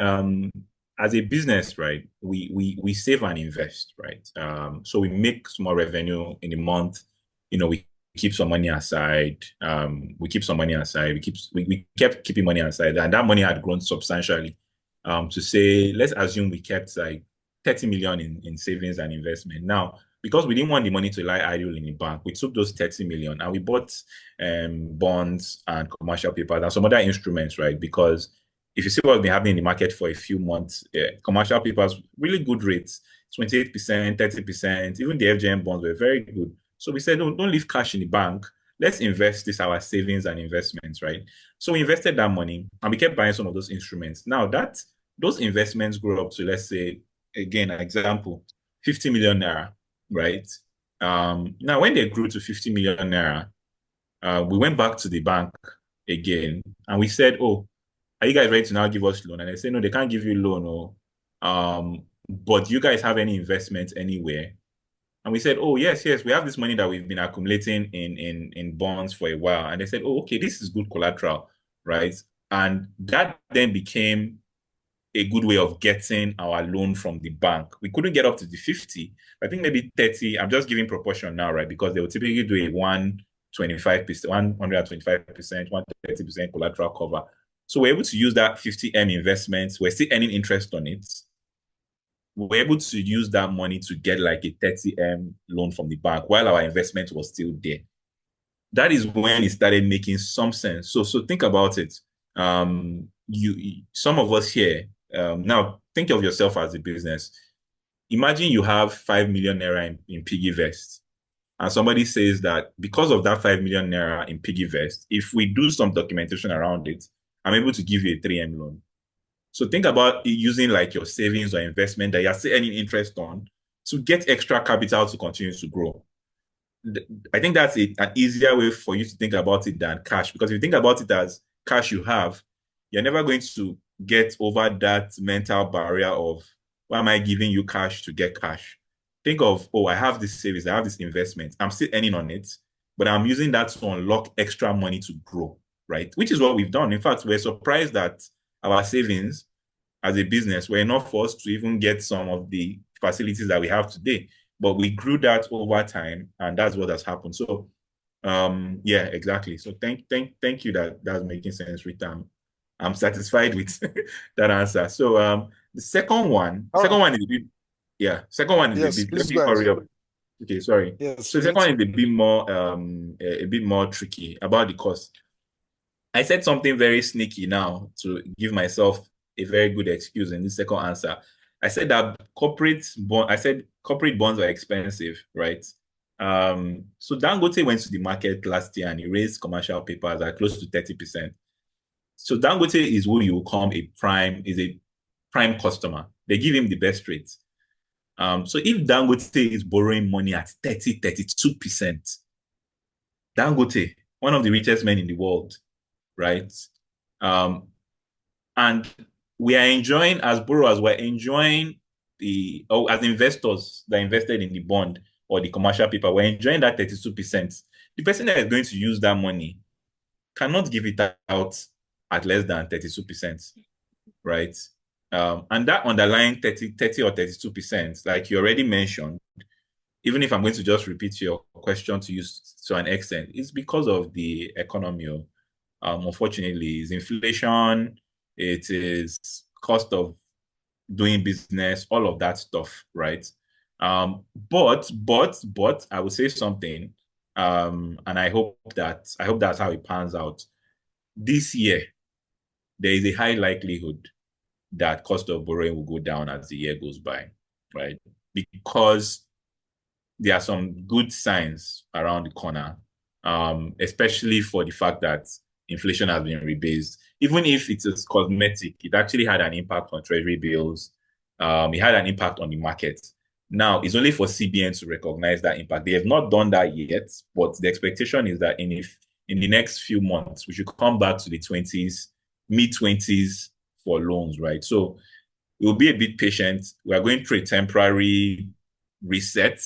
as a business, right, we save and invest, right? So we make small revenue in a month. We keep some money aside. We keep some money aside. We kept keeping money aside, and that money had grown substantially. To say, let's assume we kept like 30 million in savings and investment. Now, because we didn't want the money to lie idle in the bank, we took those 30 million and we bought bonds and commercial papers and some other instruments, right? Because if you see what's been happening in the market for a few months, commercial papers, really good rates, 28%, 30%, even the FGM bonds were very good. So we said, don't leave cash in the bank. Let's invest this, our savings and investments, right? So we invested that money and we kept buying some of those instruments. Now those investments grew up to, let's say, again, an example, 50 million naira, right? Now, when they grew to 50 million naira, we went back to the bank again and we said, oh, are you guys ready to now give us loan? And they say, no, they can't give you loan. But you guys have any investments anywhere? And we said, oh, yes, we have this money that we've been accumulating in bonds for a while. And they said, oh, okay, this is good collateral, right? And that then became a good way of getting our loan from the bank. We couldn't get up to the 50. I think maybe 30. I'm just giving proportion now, right? Because they will typically do a 125%, 125%, 130% collateral cover. So we're able to use that 50M investment. We're still earning interest on it. We're able to use that money to get like a 30M loan from the bank while our investment was still there. That is when it started making some sense. So think about it. Some of us here, now think of yourself as a business. Imagine you have 5 million naira in piggy vest. And somebody says that because of that 5 million naira in piggy vest, if we do some documentation around it, I'm able to give you a 3M loan. So think about using like your savings or investment that you're still earning interest on to get extra capital to continue to grow. I think that's an easier way for you to think about it than cash. Because if you think about it as cash you have, you're never going to get over that mental barrier of, why am I giving you cash to get cash? Think of, oh, I have this savings, I have this investment. I'm still earning on it, but I'm using that to unlock extra money to grow, right? Which is what we've done. In fact, we're surprised that our savings as a business were enough for us to even get some of the facilities that we have today. But we grew that over time, and that's what has happened. So, yeah, exactly. So thank you. That's making sense, Rita. I'm satisfied with that answer. So, the second one is a bit, second one is Yes, a bit. please Let me go ahead. hurry up. Okay, sorry. Yes, So the second one is a bit more tricky about the cost. I said something very sneaky now to give myself a very good excuse in the second answer. I said that corporate bonds are expensive, right? So Dangote went to the market last year and he raised commercial papers at close to 30%. So Dangote is who you will call a prime customer. They give him the best rates. So if Dangote is borrowing money at 32%, Dangote, one of the richest men in the world, right? And we are enjoying, as borrowers, we're enjoying as investors that invested in the bond or the commercial paper, we're enjoying that 32%. The person that is going to use that money cannot give it out at less than 32%, right? And that underlying 30 or 32%, like you already mentioned, even if I'm going to just repeat your question to you to an extent, it's because of the economy. unfortunately, is inflation, it is cost of doing business, all of that stuff, right? But I would say something, and I hope that's how it pans out. This year, there is a high likelihood that cost of borrowing will go down as the year goes by, right? Because there are some good signs around the corner, especially for the fact that inflation has been rebased. Even if it is cosmetic, it actually had an impact on treasury bills. It had an impact on the market. Now, it's only for CBN to recognize that impact. They have not done that yet, but the expectation is that in the next few months, we should come back to the 20s, mid-20s for loans, right? So we'll be a bit patient. We are going through a temporary reset.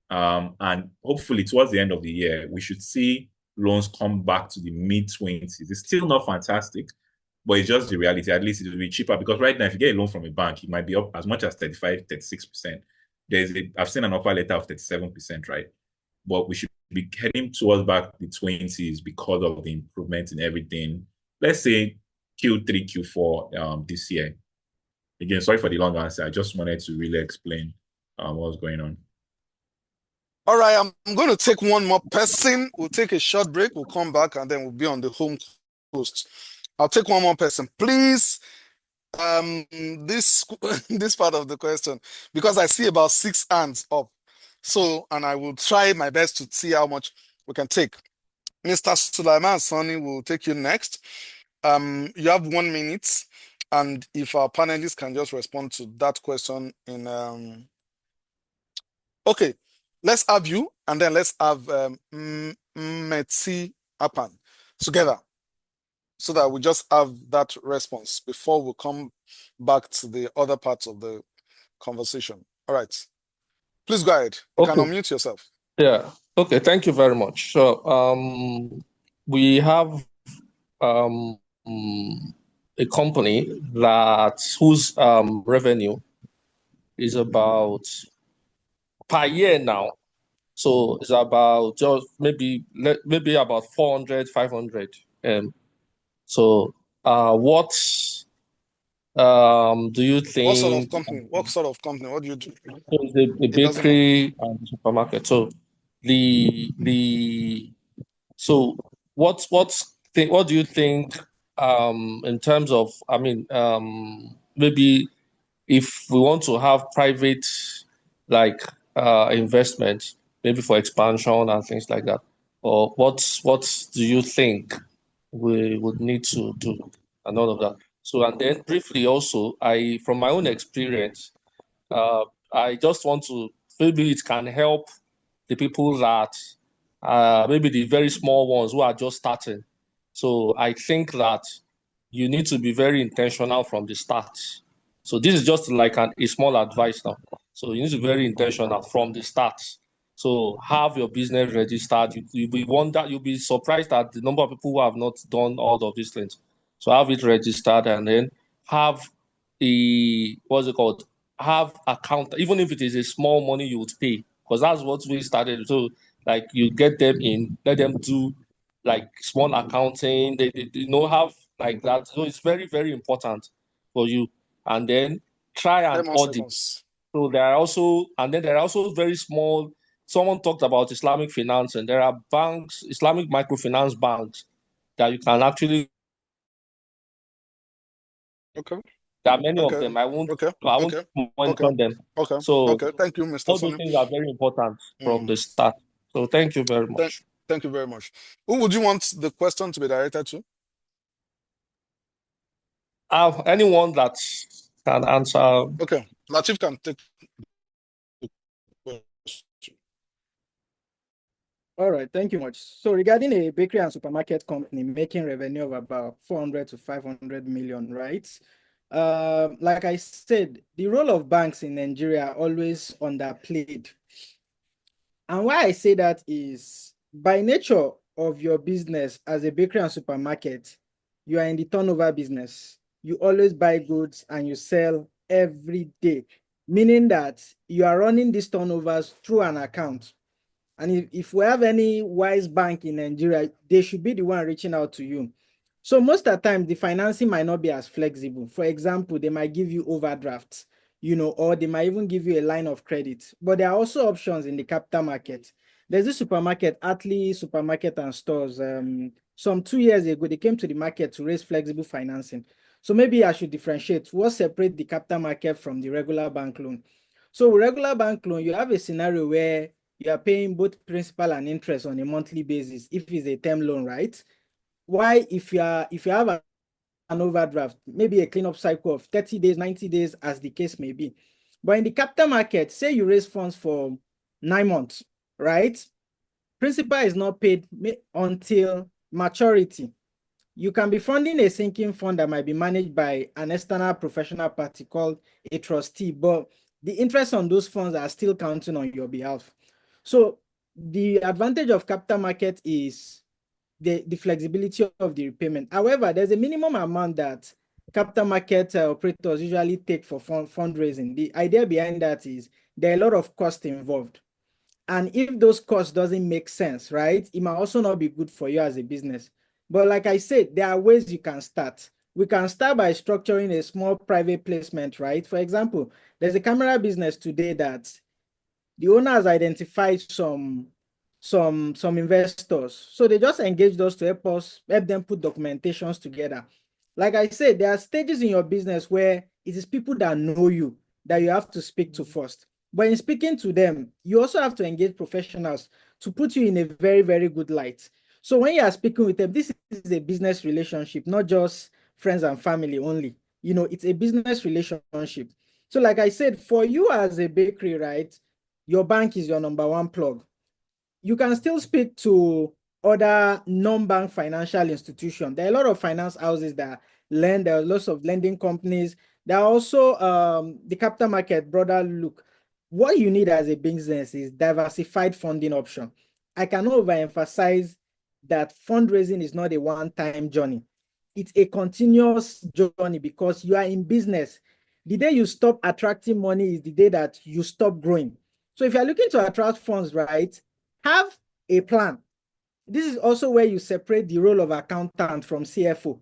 And hopefully towards the end of the year, we should see loans come back to the mid-20s. It's still not fantastic, but it's just the reality. At least it will be cheaper because right now, if you get a loan from a bank, it might be up as much as 35, 36%. I've seen an offer letter of 37%, right? But we should be heading towards back the 20s because of the improvement in everything. Let's say Q3, Q4 this year. Again, sorry for the long answer. I just wanted to really explain what's going on. All right, I'm going to take one more person. We'll take a short break. We'll come back and then we'll be on the home coast. I'll take one more person. Please, this this part of the question, because I see about 6 hands up. So, and I will try my best to see how much we can take. Mr. Sulaiman Sani will take you next. You have 1 minute. And if our panelists can just respond to that question in okay, let's have you, and then let's have Metsi Apan together, so that we just have that response before we come back to the other parts of the conversation. All right, please go ahead. You can unmute yourself. Yeah. Okay. Thank you very much. So, we have a company whose revenue is about per year now. So it's about just maybe about 400, 500. So what do you think? What sort of company? What sort of company? What do you do? So the bakery and the supermarket. So so what do you think in terms of, I mean, maybe if we want to have private investment, maybe for expansion and things like that, or what do you think we would need to do and all of that? So, and then briefly also, from my own experience, I just want to, maybe it can help the people that maybe the very small ones who are just starting. So I think that you need to be very intentional from the start. So this is just like a small advice now. So you need to be very intentional from the start. So have your business registered. You'll be surprised at the number of people who have not done all of these things. So have it registered, and then have what's it called? Have account, even if it is a small money you would pay, because that's what we started. So like you get them in, let them do like small accounting. They have like that. So it's very, very important for you. And then try and audit. So there are also very small. Someone talked about Islamic finance, and there are banks, Islamic microfinance banks, that you can actually. Okay. There are many of them. I won't mention them. Okay. So thank you, Mr. All those things are very important from the start. So thank you very much. Thank you very much. Who would you want the question to be directed to? Anyone that can answer. Okay, Latif can take the question. All right, thank you much. So regarding a bakery and supermarket company making revenue of about 400 to 500 million, right? Like I said, the role of banks in Nigeria are always underplayed. And why I say that is by nature of your business as a bakery and supermarket, you are in the turnover business. You always buy goods and you sell every day, meaning that you are running these turnovers through an account. And if we have any wise bank in Nigeria, they should be the one reaching out to you. So most of the time, the financing might not be as flexible. For example, they might give you overdrafts, or they might even give you a line of credit. But there are also options in the capital market. There's this supermarket, Atlee Supermarket and Stores. Some 2 years ago, they came to the market to raise flexible financing. So maybe I should differentiate what separates the capital market from the regular bank loan. So with regular bank loan, you have a scenario where you are paying both principal and interest on a monthly basis if it's a term loan, right? Why, if you have an overdraft, maybe a cleanup cycle of 30 days, 90 days, as the case may be. But in the capital market, say you raise funds for 9 months, right? Principal is not paid until maturity. You can be funding a sinking fund that might be managed by an external professional party called a trustee, but the interest on those funds are still counting on your behalf. So the advantage of capital market is the flexibility of the repayment. However, there's a minimum amount that capital market operators usually take for fundraising. The idea behind that is there are a lot of costs involved. And if those costs doesn't make sense, right, it might also not be good for you as a business. But like I said, there are ways you can start. We can start by structuring a small private placement, right? For example, there's a camera business today that the owner has identified some investors. So they just engaged us to help them put documentations together. Like I said, there are stages in your business where it is people that know you that you have to speak to first. But in speaking to them, you also have to engage professionals to put you in a very, very good light. So when you are speaking with them, this is a business relationship, not just friends and family only. It's a business relationship. So like I said, for you as a bakery, right, your bank is your number one plug. You can still speak to other non-bank financial institutions. There are a lot of finance houses that lend. There are lots of lending companies. There are also the capital market broader look. What you need as a business is diversified funding option. I can overemphasize that fundraising is not a one-time journey. It's a continuous journey because you are in business. The day you stop attracting money is the day that you stop growing. So if you're looking to attract funds, right, have a plan. This is also where you separate the role of accountant from CFO.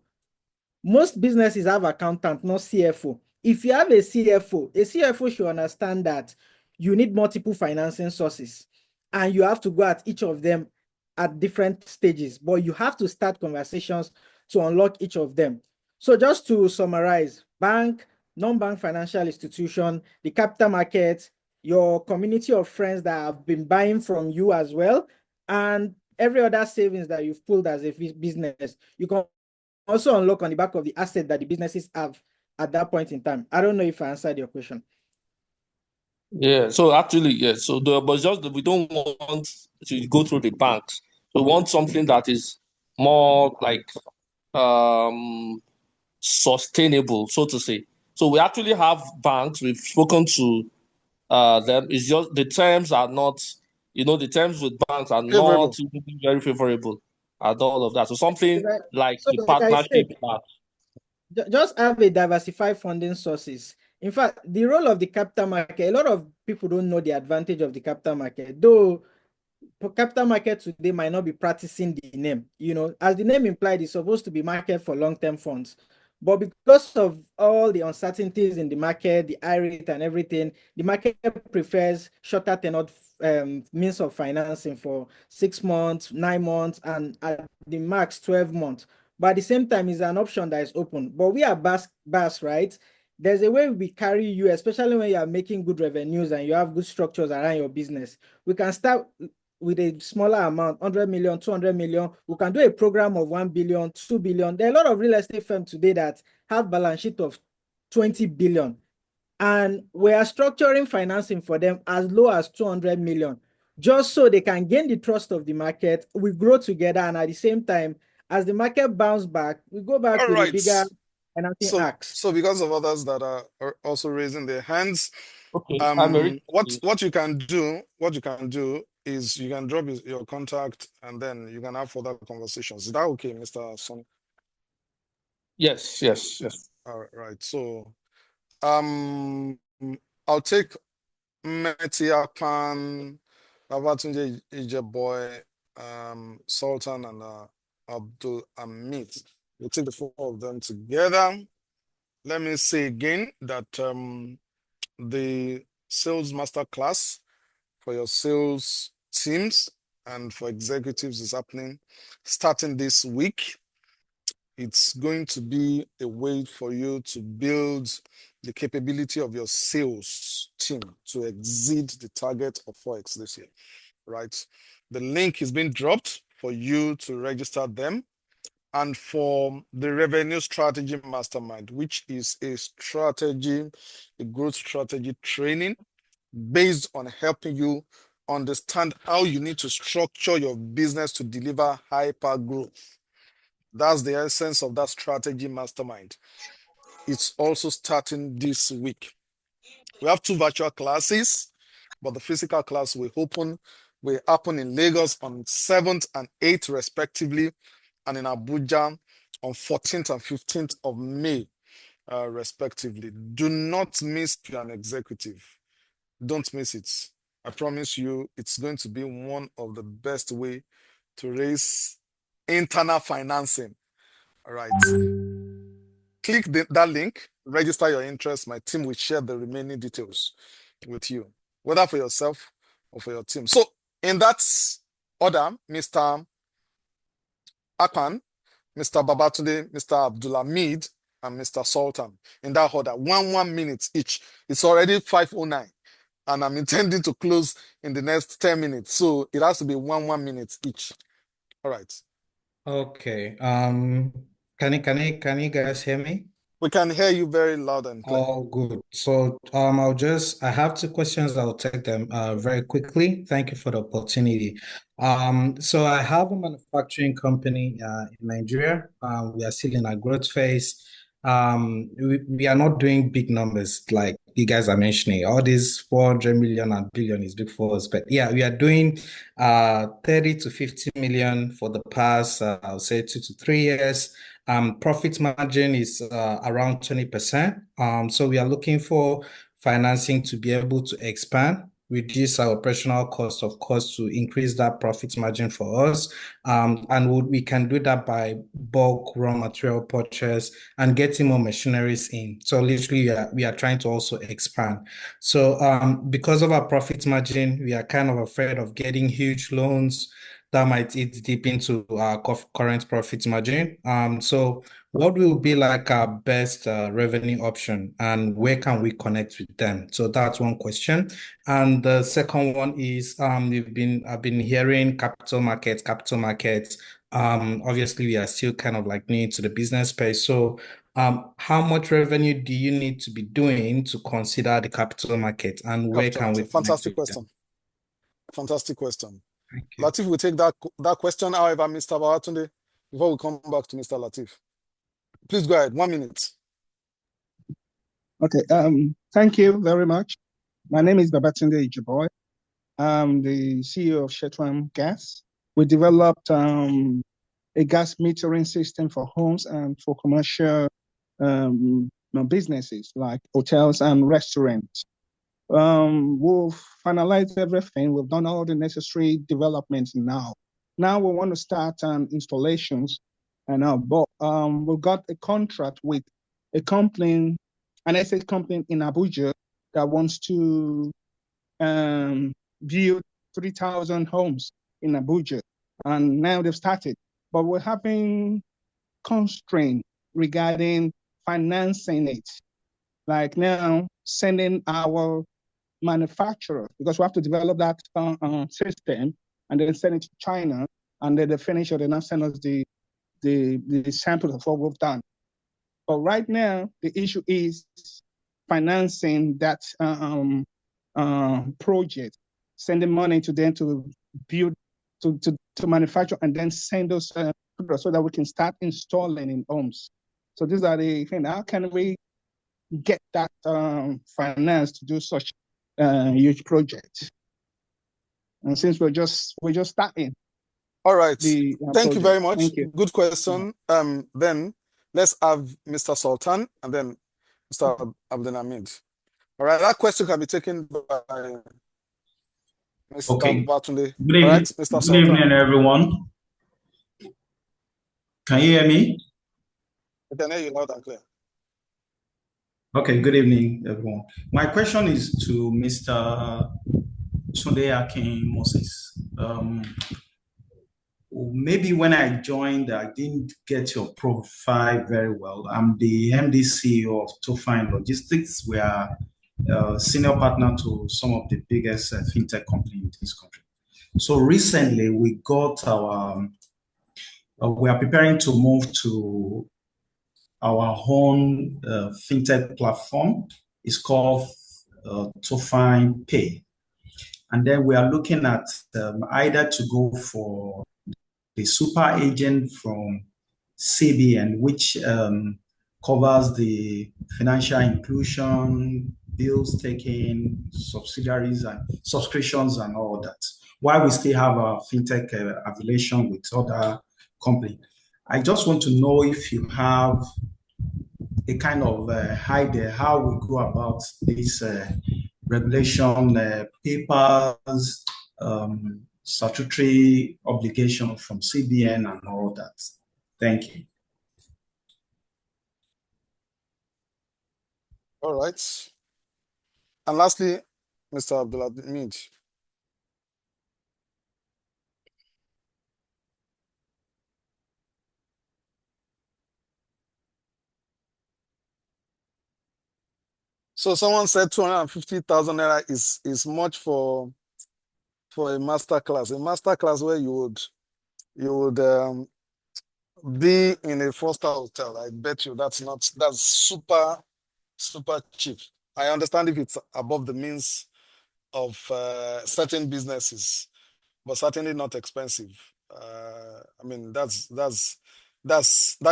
Most businesses have accountant, not CFO. If you have a CFO should understand that you need multiple financing sources and you have to go at each of them at different stages, but you have to start conversations to unlock each of them. So just to summarize, bank, non-bank financial institution, the capital market, your community of friends that have been buying from you as well, and every other savings that you've pulled as a business, you can also unlock on the back of the asset that the businesses have at that point in time. I don't know if I answered your question. Yeah, so actually, yeah. So but just we don't want to go through the banks. We want something that is more like sustainable, so to say. So we actually have banks. We've spoken to them. It's just the terms are not, the terms with banks are not Favorable. very favorable at all of that. So something like So a like I said, partnership that. just have a diversified funding sources. In fact, the role of the capital market, a lot of people don't know the advantage of the capital market, though capital market today might not be practicing the name. As the name implied, it's supposed to be market for long-term funds. But because of all the uncertainties in the market, the high rate and everything, the market prefers shorter tenor means of financing for 6 months, 9 months, and at the max 12 months. But at the same time, it's an option that is open. But we are BAS, right? There's a way we carry you, especially when you are making good revenues and you have good structures around your business. We can start with a smaller amount, 100 million, 200 million. We can do a program of 1 billion, 2 billion. There are a lot of real estate firms today that have balance sheet of 20 billion. And we are structuring financing for them as low as 200 million, just so they can gain the trust of the market. We grow together. And at the same time, as the market bounce back, we go back All with a right. bigger financing axe. So because of others that are also raising their hands, Okay, I'm a what you can do is you can drop your contact and then you can have further conversations. Is that okay, Mr. Son? Yes. All right. So I'll take Metia Pan, Babatunde Ijeboy, Sultan, and Abdul Amit. We'll take the four of them together. Let me say again that the sales master class for your sales teams and for executives is happening starting this week. It's going to be a way for you to build the capability of your sales team to exceed the target of 4x this year, right? The link is being dropped for you to register them. And for the revenue strategy mastermind, which is a growth strategy training based on helping you understand how you need to structure your business to deliver hyper growth. That's the essence of that strategy mastermind. It's also starting this week. We have 2 virtual classes, but the physical class will happen in Lagos on 7th and 8th respectively, and in Abuja on 14th and 15th of May, respectively. Do not miss an executive. Don't miss it. I promise you, it's going to be one of the best way to raise internal financing. All right. Click that link, register your interest. My team will share the remaining details with you, whether for yourself or for your team. So in that order, Mr. Akpan, Mr. Babatunde, Mr. Abdulhamid, and Mr. Sultan. In that order, 1 minute each. It's already 5:09, and I'm intending to close in the next 10 minutes. So it has to be 1 minute each. All right. Okay. Can you guys hear me? We can hear you very loud and clear. Oh, good. So I have 2 questions. I'll take them very quickly. Thank you for the opportunity. So I have a manufacturing company in Nigeria. We are still in a growth phase. We are not doing big numbers like you guys are mentioning. All these 400 million and billion is big for us, but yeah, we are doing 30 to 50 million for the past I'll say 2 to 3 years. Profit margin is around 20%. So we are looking for financing to be able to expand, reduce our operational cost, of course, to increase that profit margin for us. And we can do that by bulk raw material purchase and getting more machineries in. So literally, we are trying to also expand. So because of our profit margin, we are kind of afraid of getting huge loans that might eat deep into our current profit margin. So what will be like our best revenue option, and where can we connect with them? So that's one question. And the second one is I've been hearing capital markets. Obviously we are still kind of like new to the business space. So how much revenue do you need to be doing to consider the capital market, and where can we Fantastic question. Fantastic question. Latif will take that question. However, Mr. Babatunde, before we come back to Mr. Latif, please go ahead. 1 minute. Okay. Thank you very much. My name is Babatunde Jembola. I'm the CEO of Shetram Gas. We developed a gas metering system for homes and for commercial businesses like hotels and restaurants. We've finalized everything. We've done all the necessary developments now. Now we want to start installations, and but we've got a contract with a company, an estate company in Abuja that wants to build 3,000 homes in Abuja, and now they've started. But we're having constraint regarding financing it. Like now, sending our manufacturer, because we have to develop that system and then send it to China, and then they finish it and then send us the samples of what we've done. But right now, the issue is financing that project, sending money to them to build, to manufacture, and then send those products so that we can start installing in homes. So these are the things. How can we get that finance to do such huge project? And since we're just starting. All right. Thank you very much. Thank you. Good question. Then let's have Mr. Sultan and then Mr. Abdulhamid. All right. That question can be taken by Mr. Babatunde. Good evening, all right, Mr. good Sultan. evening, everyone. Can you hear me? I can hear you loud and clear. Okay, good evening, everyone. My question is to Mr. Tunde Akin Moses. Maybe when I joined, I didn't get your profile very well. I'm the MD CEO of Tofine Logistics. We are senior partner to some of the biggest fintech companies in this country. So recently, we got we are preparing to move to our own fintech platform. It's called Tofine Pay. And then we are looking at either to go for the super agent from CBN, which covers the financial inclusion, bills taking, subsidiaries and subscriptions and all that. While we still have a fintech affiliation with other companies. I just want to know if you have a kind of idea how we go about this regulation papers, statutory obligation from CBN and all that. Thank you. All right. And lastly, Mr. Abdulhamid. So someone said 250,000 naira is much for a master class. A master class where you would be in a four-star hotel. I bet you that's super cheap. I understand if it's above the means of certain businesses, but certainly not expensive. I mean, that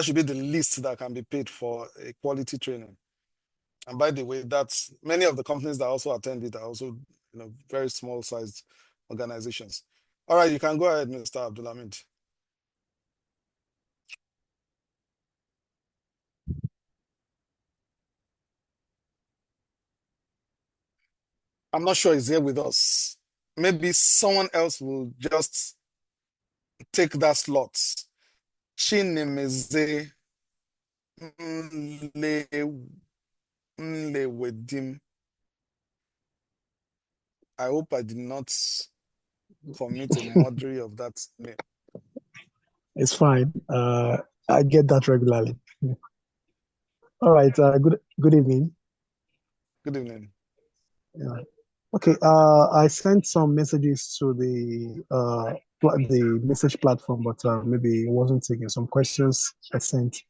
should be the least that can be paid for a quality training. And by the way, that's many of the companies that also attend it are also very small sized organizations. All right, you can go ahead, Mr. Abdulhamid. I'm not sure he's here with us. Maybe someone else will just take that slot. Chinemeze Nlewedim. I hope I did not commit a mockery of that name. It's fine. I get that regularly. All right. Good evening. Good evening. Yeah. Okay. I sent some messages to the message platform, but maybe it wasn't taking some questions I sent.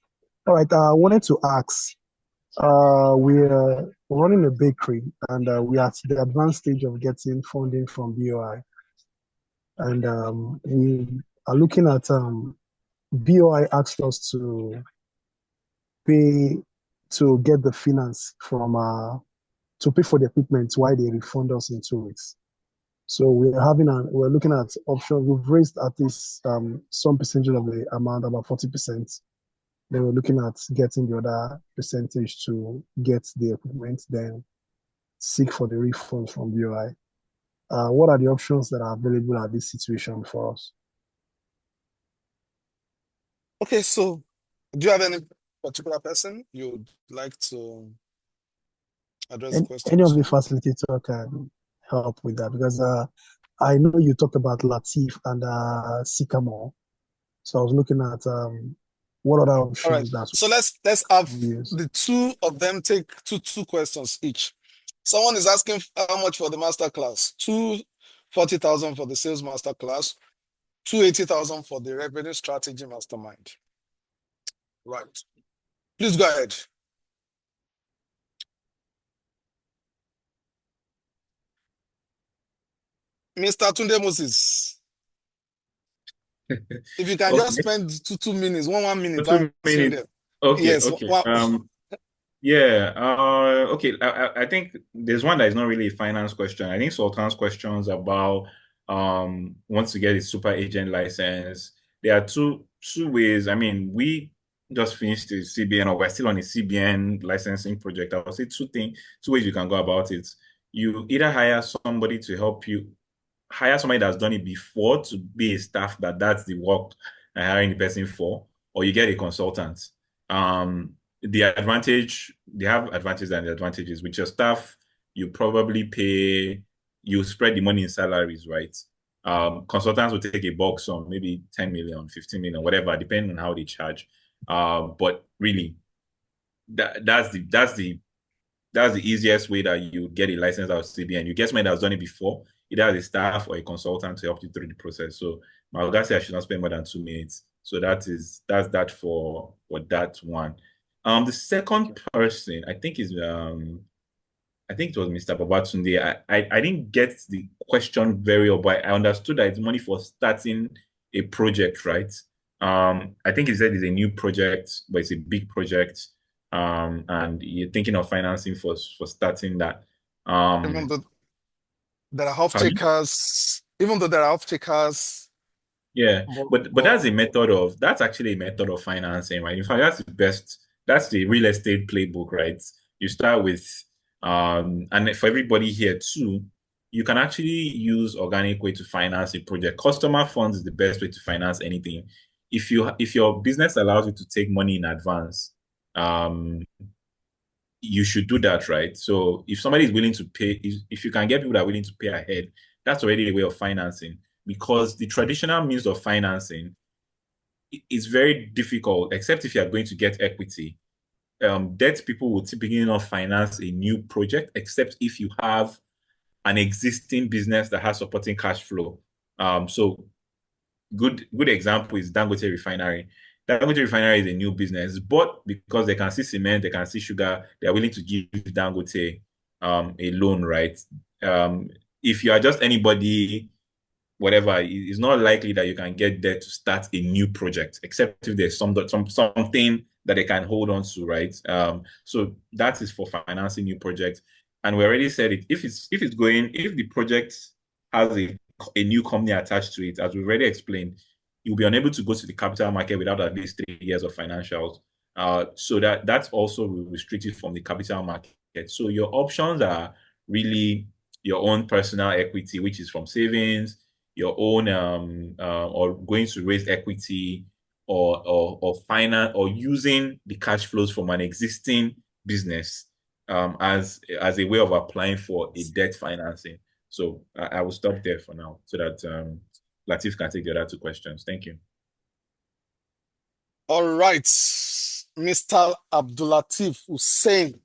All right. I wanted to ask. We're running a bakery, and we are at the advanced stage of getting funding from BOI, and we are looking at BOI asked us to pay to get the finance from to pay for the equipment while they refund us in 2 weeks. So we're looking at options. We've raised at least some percentage of the amount, about 40%. Then we're looking at getting the other percentage to get the equipment, then seek for the refund from BOI. What are the options that are available at this situation for us? Okay, so do you have any particular person you'd like to address the question Any of to? the facilitator can help with that, because I know you talked about Latif and Sycamore. So I was looking at what other options. All right. So let's have the two of them take two questions each. Someone is asking how much for the master class. 240,000 for the sales master class, 280,000 for the revenue strategy mastermind. Right. Please go ahead. Mr. Tunde Moses. If you can just spend 2 minutes, 1 minute. 2 minutes. Okay. Yes. Okay. Yeah. Okay. I think there's one that is not really a finance question. I think Sultan's questions about once you get a super agent license. There are two ways. I mean, we just finished the CBN, or we're still on a CBN licensing project. I would say two ways you can go about it. You either hire somebody to help you, hire somebody that's done it before to be a staff that's the work and hiring the person for, or you get a consultant. the advantage, they have advantages and advantages. With your staff, you probably pay, you spread the money in salaries, right? Consultants will take a box on maybe 10 million, 15 million, whatever, depending on how they charge. But really, that's the easiest way that you get a license out of CBN. You get somebody that's done it before, either as a staff or a consultant to help you through the process. So my guy said I should not spend more than 2 minutes. So that's that for that one. The second person I think is I think it was Mr. Babatunde. I didn't get the question very well, but I understood that it's money for starting a project, right? I think he said it's a new project, but it's a big project. And you're thinking of financing for starting that. Even though there are Pardon? off-takers, even though there are off-takers, Yeah, but that's actually a method of financing, right? In fact, that's the real estate playbook, right? You start with and for everybody here too, you can actually use organic way to finance a project. Customer funds is the best way to finance anything. If your business allows you to take money in advance, you should do that, right? So if somebody is willing to pay, if you can get people that are willing to pay ahead, that's already a way of financing. Because the traditional means of financing is very difficult, except if you are going to get equity. Debt people will typically not finance a new project, except if you have an existing business that has supporting cash flow. So good example is Dangote Refinery. Dangote Refinery is a new business, but because they can see cement, they can see sugar, they are willing to give Dangote a loan, right? If you are just anybody, whatever, it's not likely that you can get there to start a new project, except if there's something that they can hold on to, right? So that is for financing new projects. And we already said it. If the project has a new company attached to it, as we've already explained, you'll be unable to go to the capital market without at least 3 years of financials. So that's also restricted from the capital market. So your options are really your own personal equity, which is from savings, your own or going to raise equity or finance or using the cash flows from an existing business as a way of applying for a debt financing. So I will stop there for now so that Latif can take the other two questions. Thank you. All right, Mr. Abdulatif Hussein,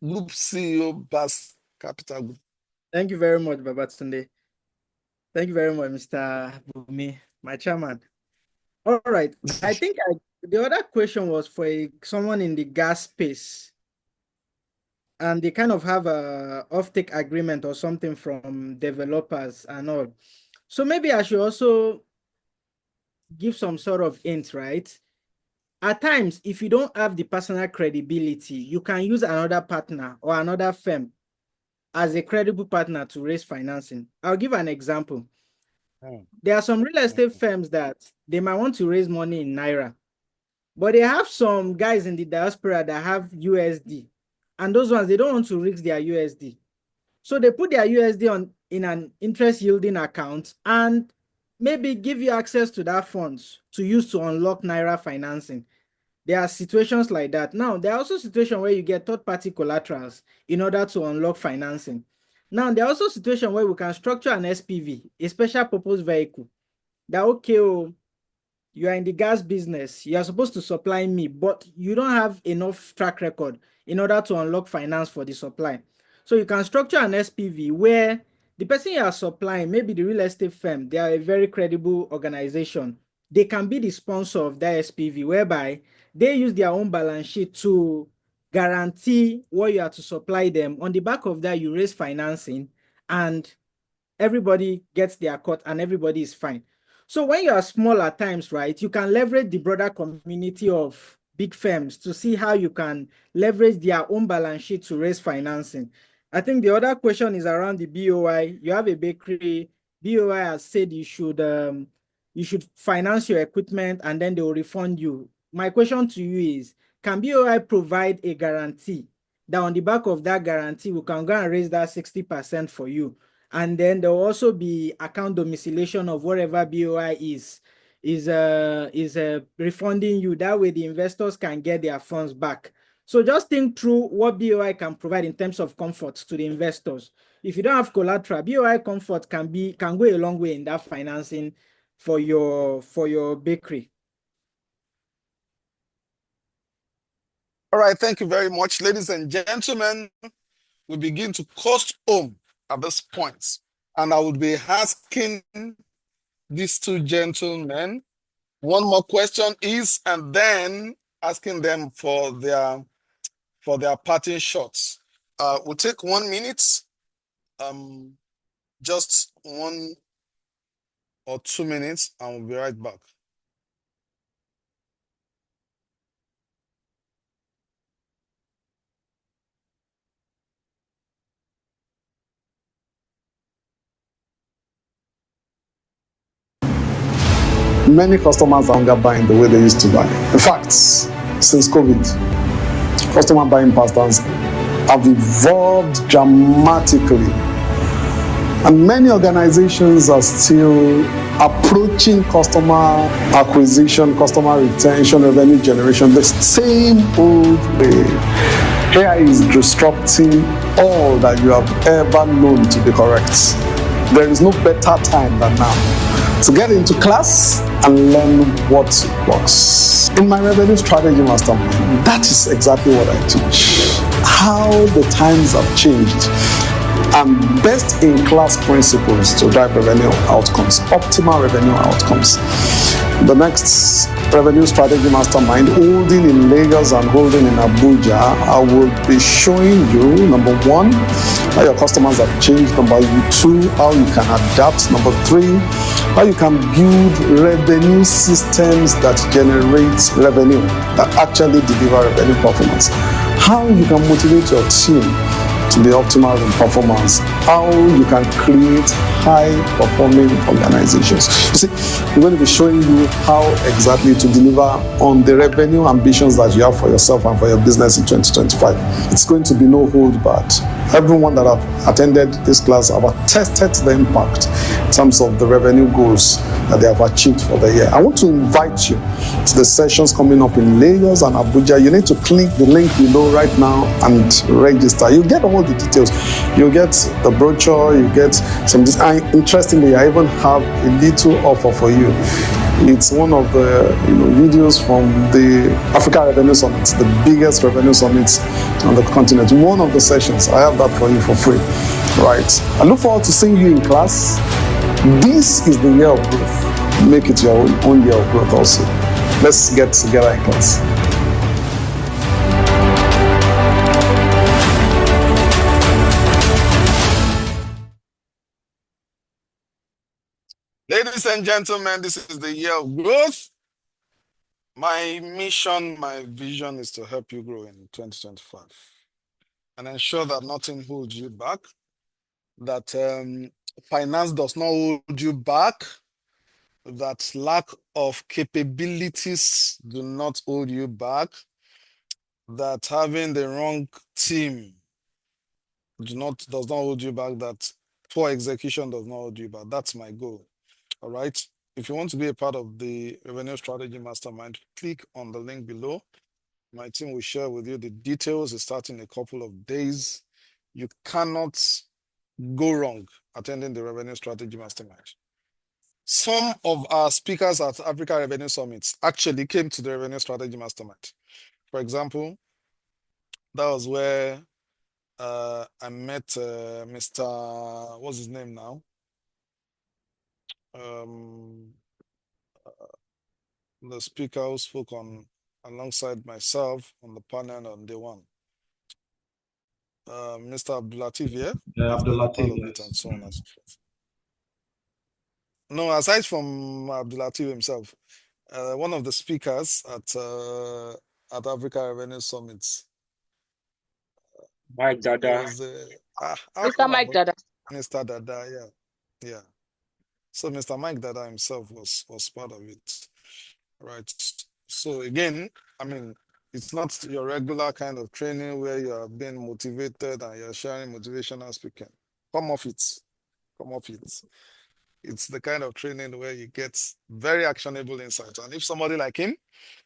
Group CEO, BAS Capital Group. Thank you very much, Babatunde. Thank you very much, Mr. Bunmi, my chairman. All right. I think the other question was for someone in the gas space, and they kind of have a offtake agreement or something from developers and all. So maybe I should also give some sort of hint, right? At times, if you don't have the personal credibility, you can use another partner or another firm as a credible partner to raise financing. I'll give an example. There are some real estate firms that they might want to raise money in Naira, but they have some guys in the diaspora that have USD, and those ones, they don't want to risk their USD. So they put their USD in an interest yielding account and maybe give you access to that funds to use to unlock Naira financing. There are situations like that. Now, there are also situations where you get third-party collaterals in order to unlock financing. Now, there are also situations where we can structure an SPV, a special purpose vehicle, that, okay, you are in the gas business, you are supposed to supply me, but you don't have enough track record in order to unlock finance for the supply. So you can structure an SPV where the person you are supplying, maybe the real estate firm, they are a very credible organization. They can be the sponsor of that SPV, whereby they use their own balance sheet to guarantee what you are to supply them. On the back of that, you raise financing and everybody gets their cut and everybody is fine. So when you are small at times, right, you can leverage the broader community of big firms to see how you can leverage their own balance sheet to raise financing. I think the other question is around the BOI. You have a bakery. BOI has said you should finance your equipment and then they will refund you. My question to you is, can BOI provide a guarantee that on the back of that guarantee, we can go and raise that 60% for you? And then there will also be account domiciliation of wherever BOI is. refunding you. That way the investors can get their funds back. So just think through what BOI can provide in terms of comfort to the investors. If you don't have collateral, BOI comfort can go a long way in that financing for your bakery. All right, thank you very much, ladies and gentlemen. We begin to coast home at this point, and I would be asking these two gentlemen one more question and then asking them for their parting shots. We'll take 1 minute, just 1 or 2 minutes, and we'll be right back. Many customers are longer buying the way they used to buy. In fact, since COVID, customer buying patterns have evolved dramatically. And many organizations are still approaching customer acquisition, customer retention, revenue generation the same old way. AI is disrupting all that you have ever known to be correct. There is no better time than now to get into class and learn what works. In my revenue strategy mastermind, that is exactly what I teach. How the times have changed and best in class principles to drive revenue outcomes, optimal revenue outcomes. The next revenue strategy mastermind, holding in Lagos and holding in Abuja, I will be showing you, number one, how your customers have changed, number two, how you can adapt, number three, how you can build revenue systems that generate revenue, that actually deliver revenue performance, how you can motivate your team to be optimal in performance, how you can create high-performing organizations. You see, we're going to be showing you how exactly to deliver on the revenue ambitions that you have for yourself and for your business in 2025. It's going to be no hold barred. Everyone that have attended this class have attested the impact in terms of the revenue goals that they have achieved for the year. I want to invite you to the sessions coming up in Lagos and Abuja. You need to click the link below right now and register. You get all the details. You get the brochure, you get some. Interestingly, I even have a little offer for you. It's one of the videos from the Africa Revenue Summit, the biggest revenue summit on the continent. One of the sessions, I have that for you for free. Right. I look forward to seeing you in class. This is the year of growth. Make it your own year of growth also. Let's get together in class. Ladies and gentlemen, this is the year of growth. My mission, my vision is to help you grow in 2025 and ensure that nothing holds you back, that finance does not hold you back, that lack of capabilities do not hold you back, that having the wrong team does not hold you back, that poor execution does not hold you back. That's my goal. All right. If you want to be a part of the Revenue Strategy Mastermind, click on the link below. My team will share with you the details. It's starting in a couple of days. You cannot go wrong attending the Revenue Strategy Mastermind. Some of our speakers at Africa Revenue Summits actually came to the Revenue Strategy Mastermind. For example, that was where I met Mr. What's his name now? The speaker who spoke alongside myself on the panel on day one. Mr. Abdulatif, yeah? He's been a part of it and so on and so forth. No, aside from Abdulatif himself, one of the speakers at Africa Revenue Summits. Mike Dada. Mr. Mike Dada. Mr. Dada, yeah. So Mr. Mike Dada himself was part of it. Right. So again, I mean, it's not your regular kind of training where you are being motivated and you're sharing motivational speaking. Come off it. It's the kind of training where you get very actionable insights. And if somebody like him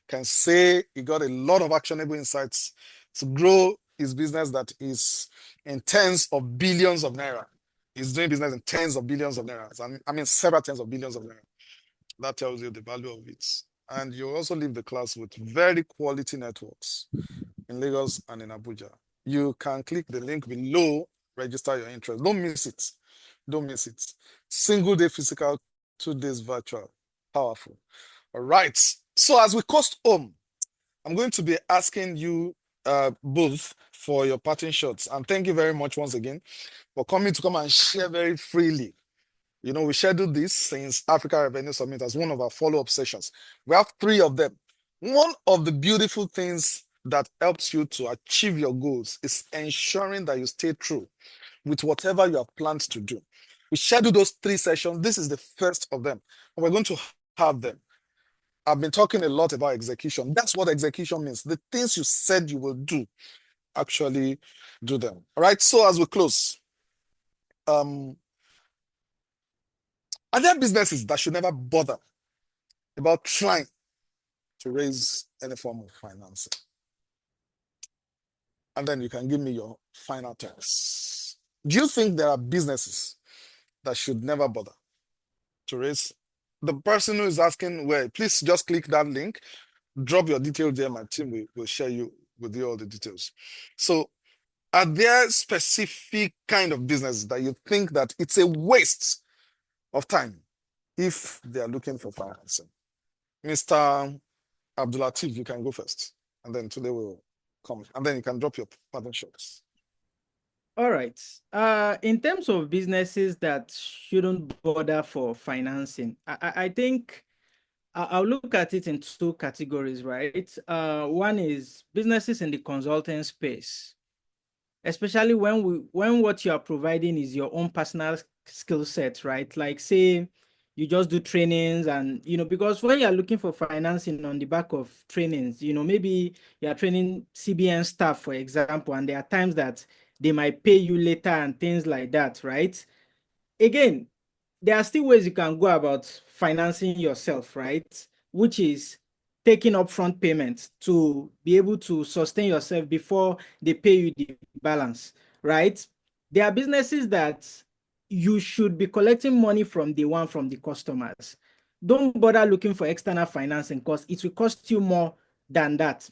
can say he got a lot of actionable insights to grow his business that is in tens of billions of naira. He's doing business in tens of billions of naira. I mean, several tens of billions of naira. That tells you the value of it. And you also leave the class with very quality networks in Lagos and in Abuja. You can click the link below, register your interest. Don't miss it. Don't miss it. Single day physical, 2 days virtual. Powerful. All right. So as we coast home, I'm going to be asking you both for your parting shots. And thank you very much once again for coming to come and share very freely. You know, we scheduled this since Africa Revenue Summit as one of our follow-up sessions. We have 3 of them. One of the beautiful things that helps you to achieve your goals is ensuring that you stay true with whatever you have planned to do. We scheduled those 3 sessions. This is the first of them. And we're going to have them. I've been talking a lot about execution. That's what execution means. The things you said you will do, actually do them. All right. So as we close, are there businesses that should never bother about trying to raise any form of financing? And then you can give me your final thoughts. Do you think there are businesses that should never bother to raise? The person who is asking, well, please just click that link, drop your details there. My team will share with you all the details. So are there specific kind of businesses that you think that it's a waste of time if they are looking for financing? Mr. Abdulatif, you can go first, and then today will come, and then you can drop your pattern shots. All right. In terms of businesses that shouldn't bother for financing, I think I'll look at it in 2 categories, right? One is businesses in the consulting space, especially when what you are providing is your own personal skill set, right? Like say you just do trainings and, because when you're looking for financing on the back of trainings, maybe you're training CBN staff, for example, and there are times that they might pay you later and things like that, right? Again, there are still ways you can go about financing yourself, right? Which is taking upfront payments to be able to sustain yourself before they pay you the balance, right? There are businesses that you should be collecting money from day one from the customers. Don't bother looking for external financing because it will cost you more than that.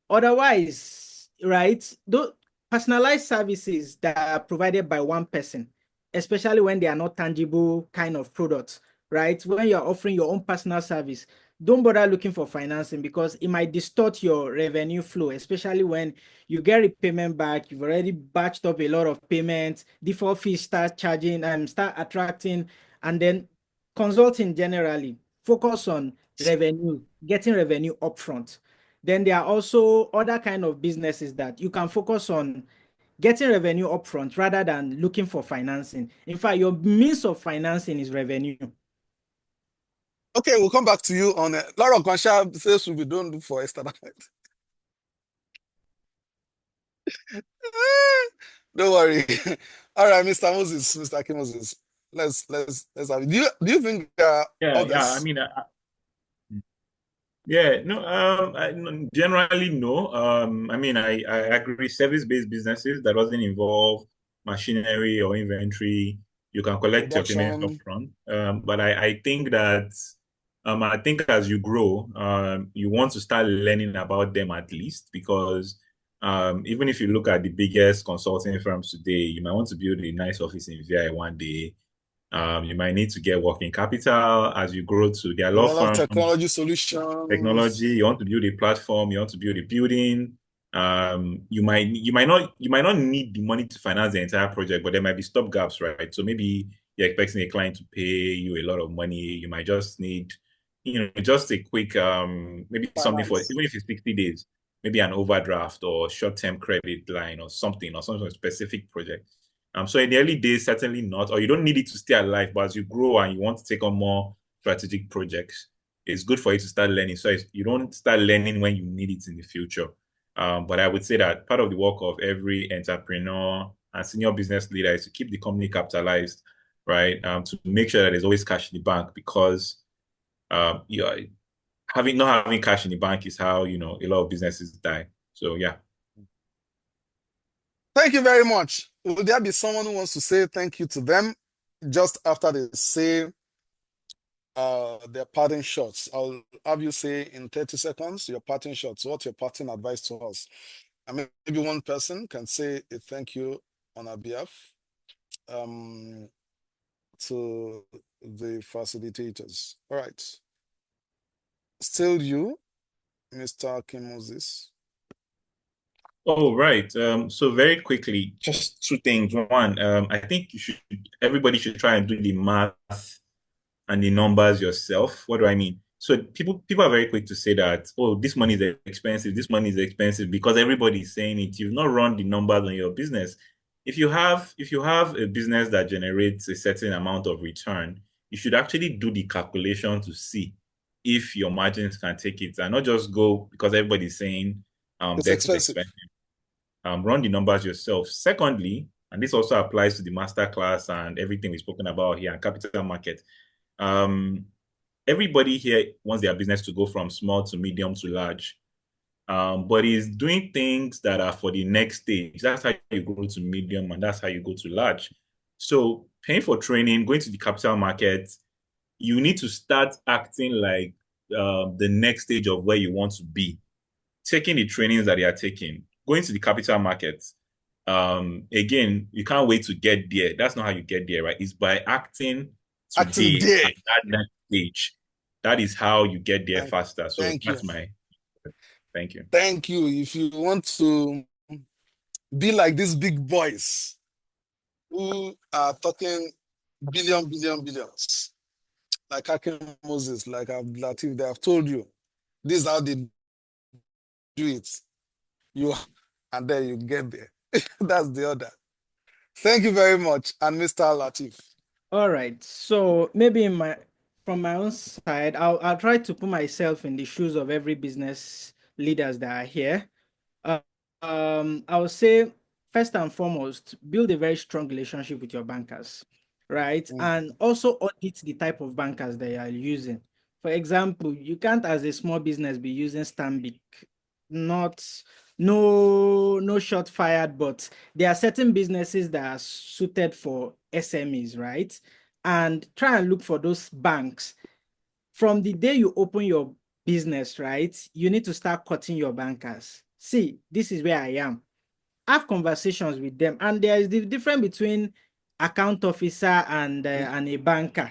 Otherwise, right, those personalized services that are provided by one person, especially when they are not tangible kind of products, right? When you're offering your own personal service, don't bother looking for financing because it might distort your revenue flow, especially when you get repayment back, you've already batched up a lot of payments, default fees start charging and start attracting, and then consulting generally, focus on revenue, getting revenue upfront. Then there are also other kind of businesses that you can focus on getting revenue upfront rather than looking for financing. In fact, your means of financing is revenue. Okay, we'll come back to you on Laura Kwansha says we don't do for external. Don't worry. All right, Mr. Moses, Mr. Kim Moses. Let's have it. Do you think there are others? Yeah. I mean, yeah, no, generally no. I mean, I agree. Service-based businesses that doesn't involve machinery or inventory, you can collect your payment Production. upfront. But I think that I think as you grow, you want to start learning about them at least because even if you look at the biggest consulting firms today, you might want to build a nice office in VI one day. You might need to get working capital as you grow to their A law lot of firm technology solutions. technology, you want to build a platform, you want to build a building. You might not need the money to finance the entire project, but there might be stop gaps, right? So maybe you're expecting a client to pay you a lot of money. You might just need, just a quick maybe something for Finance. even if it's 60 days, maybe an overdraft or short-term credit line or something specific project. So in the early days, certainly not, or you don't need it to stay alive, but as you grow and you want to take on more strategic projects, it's good for you to start learning. So you don't start learning when you need it in the future. But I would say that part of the work of every entrepreneur and senior business leader is to keep the company capitalized, right? To make sure that there's always cash in the bank, because you know, not having cash in the bank is how, a lot of businesses die. So yeah. Thank you very much. Will there be someone who wants to say thank you to them just after they say their parting shots? I'll have you say in 30 seconds your parting shots. What's your parting advice to us? I mean, maybe one person can say a thank you on our behalf to the facilitators. All right. Still you, Mr. Kim Moses. Oh, right. So very quickly, just two things. One, I think everybody should try and do the math and the numbers yourself. What do I mean? So people are very quick to say that, oh, this money is expensive, this money is expensive, because everybody is saying it. You've not run the numbers on your business. If you have a business that generates a certain amount of return, you should actually do the calculation to see if your margins can take it, and not just go because everybody's saying It's debt is expensive. expensive. Run the numbers yourself. Secondly, and this also applies to the masterclass and everything we've spoken about here and capital market. Um, Everybody here wants their business to go from small to medium to large, but is doing things that are for the next stage. That's how you go to medium, and that's how you go to large. So paying for training, going to the capital market, you need to start acting like the next stage of where you want to be, taking the trainings that they are taking, going to the capital market. Again, you can't wait to get there. That's not how you get there, right? It's by acting Acting today there. at that next stage. That is how you get there faster. So Thank you. that's my thank you. Thank you. If you want to be like these big boys who are talking billions, like Hakim Moses, like Latif, they have told you, this is how they do it. And then you get there. That's the other. Thank you very much. And Mr. Latif. All right. So maybe from my own side, I'll try to put myself in the shoes of every business leaders that are here. I would say first and foremost, build a very strong relationship with your bankers, right? And also audit the type of bankers they are using. For example, you can't, as a small business, be using Stanbic. Not no shot fired, but there are certain businesses that are suited for SMEs, right? And try and look for those banks. From the day you open your business, right, you need to start cutting your bankers. See, this is where I am. Have conversations with them, and there is the difference between account officer and a banker,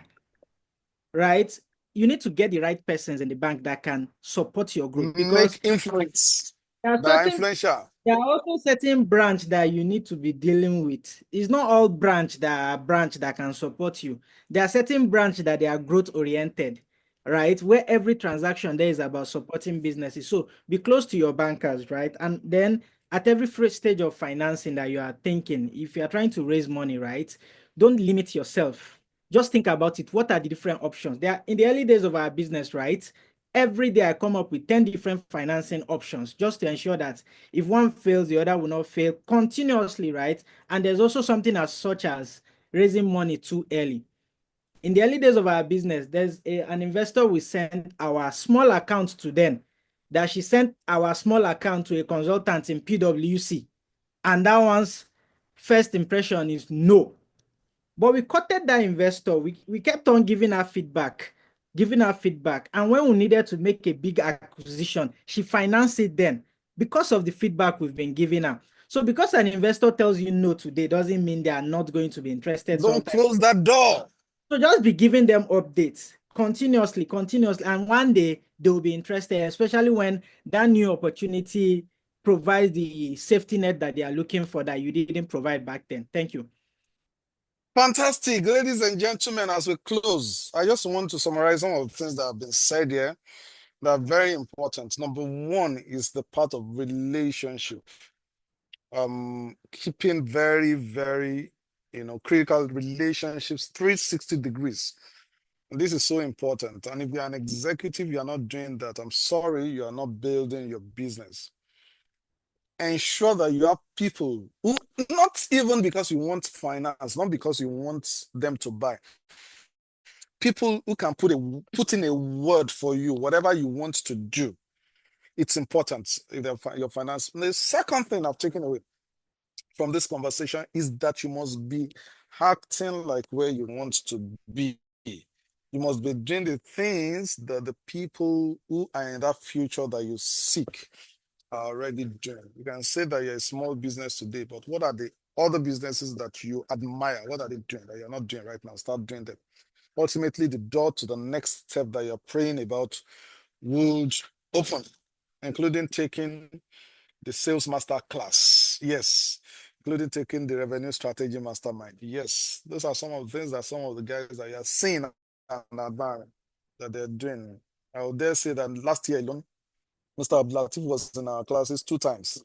right? You need to get the right persons in the bank that can support your growth, because Make influence. there are They are certain influential. there are also certain branch that you need to be dealing with. It's not all branch that can support you. There are certain branch that they are growth oriented, right? Where every transaction there is about supporting businesses. So be close to your bankers, right? And then at every stage of financing that you are thinking, if you are trying to raise money, right, don't limit yourself. Just think about it. What are the different options? There are, in the early days of our business, right? Every day I come up with 10 different financing options just to ensure that if one fails, the other will not fail continuously, right? And there's also something as such as raising money too early. In the early days of our business, there's an investor we sent our small account to them, that she sent our small account to a consultant in PwC. And that one's first impression is no. But we courted that investor. We kept on giving her feedback, giving her feedback. And when we needed to make a big acquisition, she financed it then because of the feedback we've been giving her. So because an investor tells you no today doesn't mean they are not going to be interested Don't sometime. close that door. So just be giving them updates continuously. And one day they will be interested, especially when that new opportunity provides the safety net that they are looking for that you didn't provide back then. Thank you. Fantastic. Ladies and gentlemen, as we close, I just want to summarize some of the things that have been said here that are very important. Number one is the part of relationship. Keeping very, critical relationships 360 degrees. And this is so important. And if you're an executive, you're not doing that, I'm sorry, you are not building your business. ensure that you have people who, not even because you want finance, not because you want them to buy, people who can put in a word for you, whatever you want to do. It's important, your finance. The second thing I've taken away from this conversation is that you must be acting like where you want to be. You must be doing the things that the people who are in that future that you seek are already doing. You can say that you're a small business today, but what are the other businesses that you admire? What are they doing that you're not doing right now? Start doing them. Ultimately, the door to the next step that you're praying about would open, including taking the sales master class. Yes. Including taking the revenue strategy mastermind. Yes. Those are some of the things that some of the guys that you're seeing and admiring that they're doing. I would dare say that last year alone, Mr. Abdulatif was in our classes 2 times.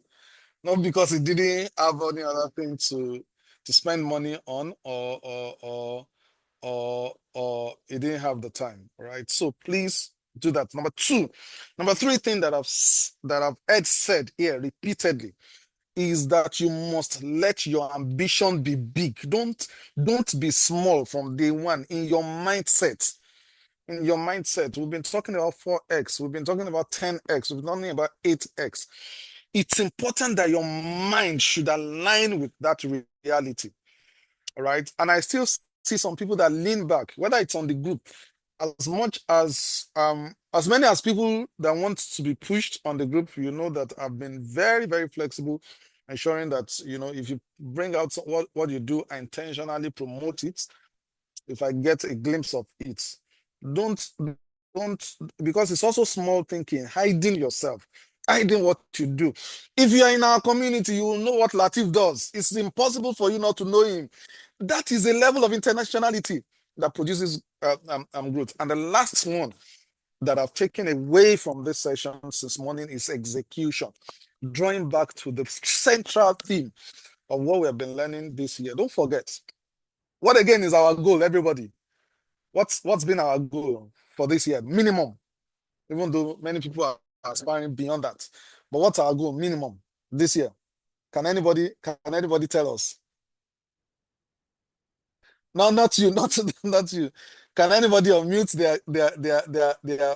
Not because he didn't have any other thing to spend money on or he didn't have the time, right? So please do that. Number 3 thing that I've heard said here repeatedly is that you must let your ambition be big. Don't be small from day one in your mindset. In your mindset, we've been talking about 4x, we've been talking about 10x, we've been talking about 8x. It's important that your mind should align with that reality. All right. And I still see some people that lean back, whether it's on the group, as many as people that want to be pushed on the group, you know that I've been very, very flexible, ensuring that, you know, if you bring out what you do, I intentionally promote it. If I get a glimpse of it, don't, because it's also small thinking, hiding yourself, hiding what you do. If you are in our community, you will know what Latif does. It's impossible for you not to know him. That is a level of internationality that produces growth. And the last one that I've taken away from this session since morning is execution. Drawing back to the central theme of what we have been learning this year. Don't forget, what again is our goal, everybody? What's been our goal for this year? Minimum, even though many people are aspiring beyond that. But what's our goal, minimum, this year? Can anybody tell us? No, not you, not you. Can anybody unmute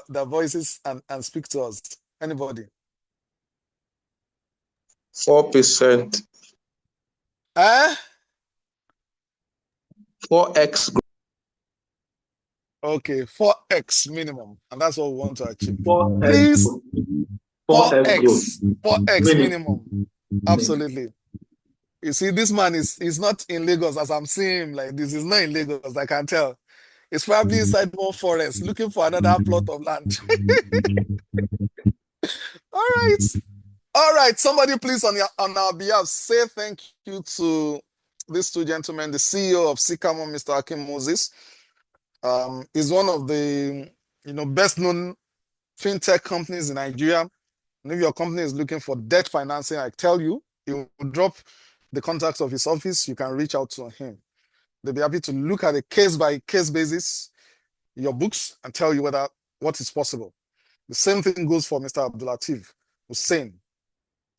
their voices and speak to us? Anybody? 4%. 4x. Okay, 4x minimum, and that's what we want to achieve. 4x. Please, 4x minimum. minimum. Absolutely. You see, this man is not in Lagos as I'm seeing him like this. He's not in Lagos, I can tell. He's probably inside one forest looking for another plot of land. All right. Somebody please on our behalf say thank you to these 2 gentlemen, the CEO of Sycamore, Mr. Akim Moses. He's one of the best known fintech companies in Nigeria. And if your company is looking for debt financing, I tell you, he will drop the contacts of his office. You can reach out to him. They'll be happy to look at a case-by-case basis, your books, and tell you what is possible. The same thing goes for Mr. Abdulatif Hussein.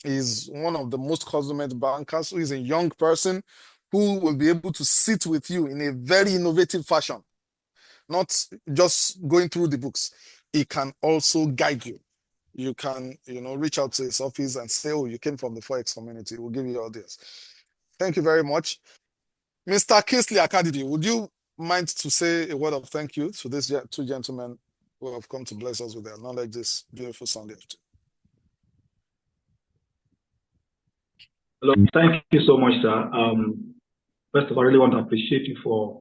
He's one of the most consummate bankers, who is a young person who will be able to sit with you in a very innovative fashion, not just going through the books. He can also guide you. You can, reach out to his office and say, oh, you came from the Forex community. We'll give you all this. Thank you very much. Mr. Kingsley Akadidi, would you mind to say a word of thank you to these 2 gentlemen who have come to bless us with their knowledge this beautiful Sunday afternoon? Hello, thank you so much, sir. First of all, I really want to appreciate you for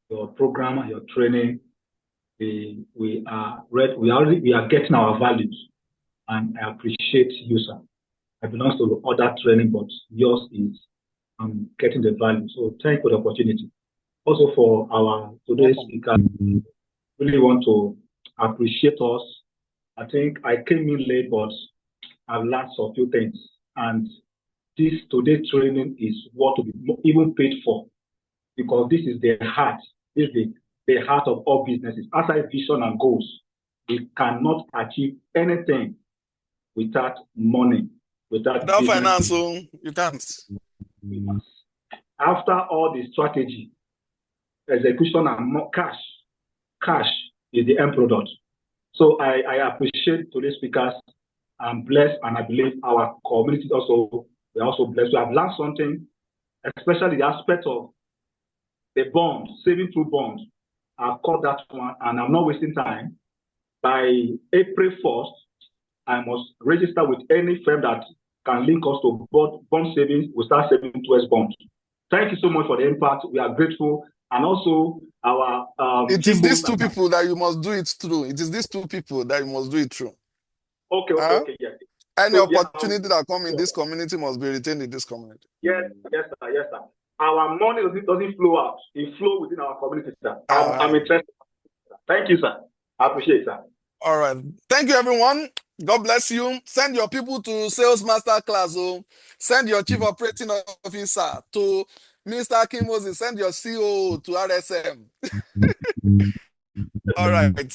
your program and your training. We are getting our values, and I appreciate you, sir. I belong to other training, but yours is getting the value. So thank you for the opportunity. Also for our today's speaker, really want to appreciate us. I think I came in late, but I've learned a few things, and today's training is what to be even paid for, because this is the heart. This is the heart of all businesses. Outside vision and goals, we cannot achieve anything without money. without Without business. finance, so you can't. After all the strategy, execution, and more cash is the end product. So I appreciate today's speakers. I'm blessed, and I believe our community also, we're also blessed. We have learned something, especially the aspect of the bond, saving through bond. I've caught that one, and I'm not wasting time. By April 1st, I must register with any firm that can link us to bond savings. We'll start saving towards bonds. Thank you so much for the impact. We are grateful. And also, our it is these two people that you must do it through. It is these two people that you must do it through. Okay, yes. Any opportunity that come in this community must be retained in this community. Yes, sir. Our money doesn't flow out. It flows within our community, sir. I'm interested. Thank you, sir. I appreciate it, sir. All right. Thank you, everyone. God bless you. Send your people to Sales Master Class. Send your Chief Operating Officer to Mr. Kim Moses. Send your CEO to RSM. All right.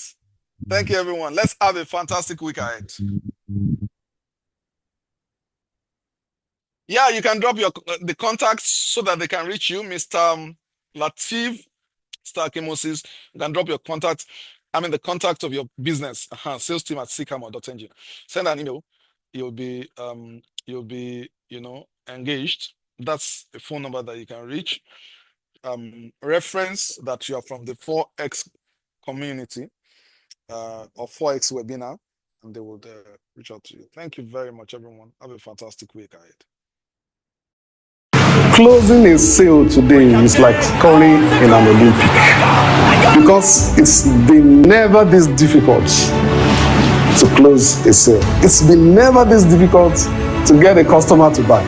Thank you, everyone. Let's have a fantastic week ahead. Yeah, you can drop the contacts so that they can reach you, Mr. Latif, Mr. Kim Moses. You can drop your contact. The contact of your business, sales team at sycamore.ng. Send an email. You'll be engaged. That's a phone number that you can reach. Reference that you are from the 4X community or 4X webinar, and they will reach out to you. Thank you very much, everyone. Have a fantastic week ahead. Closing a sale today is like scoring in an Olympic, because it's been never this difficult to close a sale. It's been never this difficult to get a customer to buy.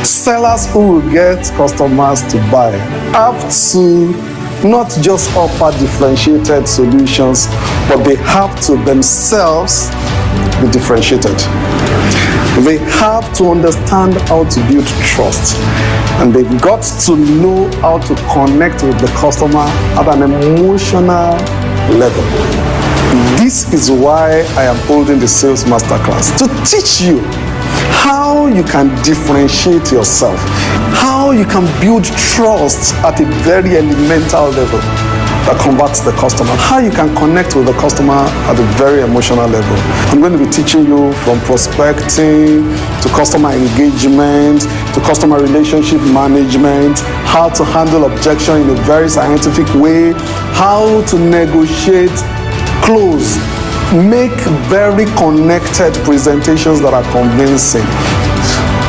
Sellers who will get customers to buy have to not just offer differentiated solutions, but they have to themselves be differentiated. They have to understand how to build trust, and they've got to know how to connect with the customer at an emotional level. This is why I am holding the Sales Masterclass, to teach you how you can differentiate yourself, how you can build trust at a very elemental level that converts the customer, how you can connect with the customer at a very emotional level. I'm going to be teaching you from prospecting to customer engagement to customer relationship management, how to handle objection in a very scientific way, how to negotiate, close, make very connected presentations that are convincing.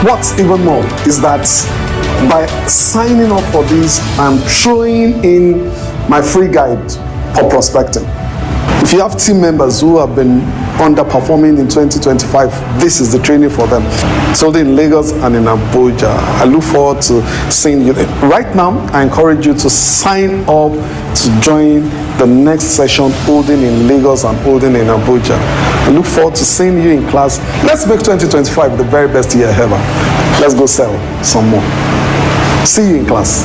What's even more is that by signing up for this, I'm throwing in my free guide for prospecting. If you have team members who have been underperforming in 2025, this is the training for them. So in Lagos and in Abuja. I look forward to seeing you there. Right now, I encourage you to sign up to join the next session holding in Lagos and holding in Abuja. I look forward to seeing you in class. Let's make 2025 the very best year ever. Let's go sell some more. See you in class.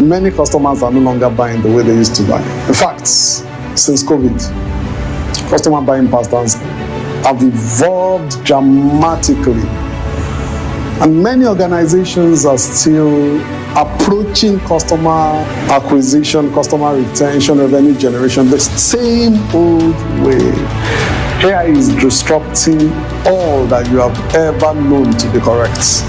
Many customers are no longer buying the way they used to buy. In fact, since COVID, customer buying patterns have evolved dramatically. And many organizations are still approaching customer acquisition, customer retention, revenue generation the same old way. AI is disrupting all that you have ever known to be correct.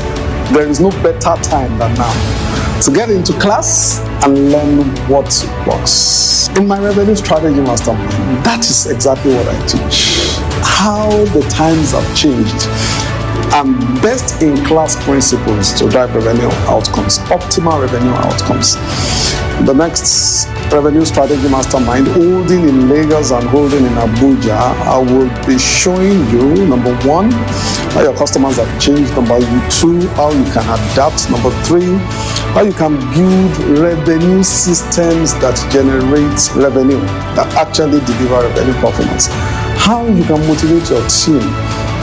There is no better time than now to get into class and learn what works. In my revenue strategy mastermind, that is exactly what I teach. How the times have changed and best in class principles to drive revenue outcomes, optimal revenue outcomes. The next revenue strategy mastermind, holding in Lagos and holding in Abuja, I will be showing you, number one, how your customers have changed. Number two, how you can adapt. Number three, how you can build revenue systems that generate revenue, that actually deliver revenue performance. How you can motivate your team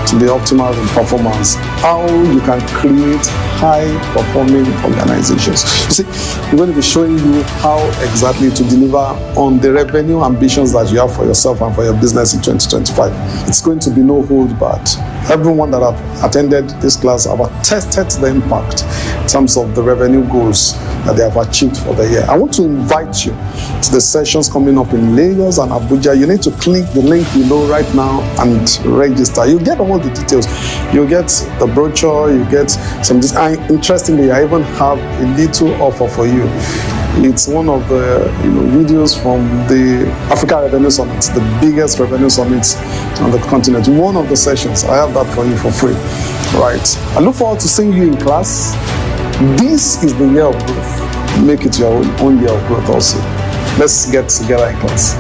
to be optimal in performance, how you can create high-performing organizations. You see, we're going to be showing you how exactly to deliver on the revenue ambitions that you have for yourself and for your business in 2025. It's going to be no hold barred. Everyone that have attended this class have attested the impact in terms of the revenue goals that they have achieved for the year. I want to invite you to the sessions coming up in Lagos and Abuja. You need to click the link below right now and register. You get all the details. You get the brochure, you get some. Interestingly, I even have a little offer for you. It's one of the videos from the Africa Revenue Summit, the biggest revenue summit on the continent. One of the sessions, I have that for you for free. Right. I look forward to seeing you in class. This is the year of growth. Make it your own year of growth also. Let's get together in class.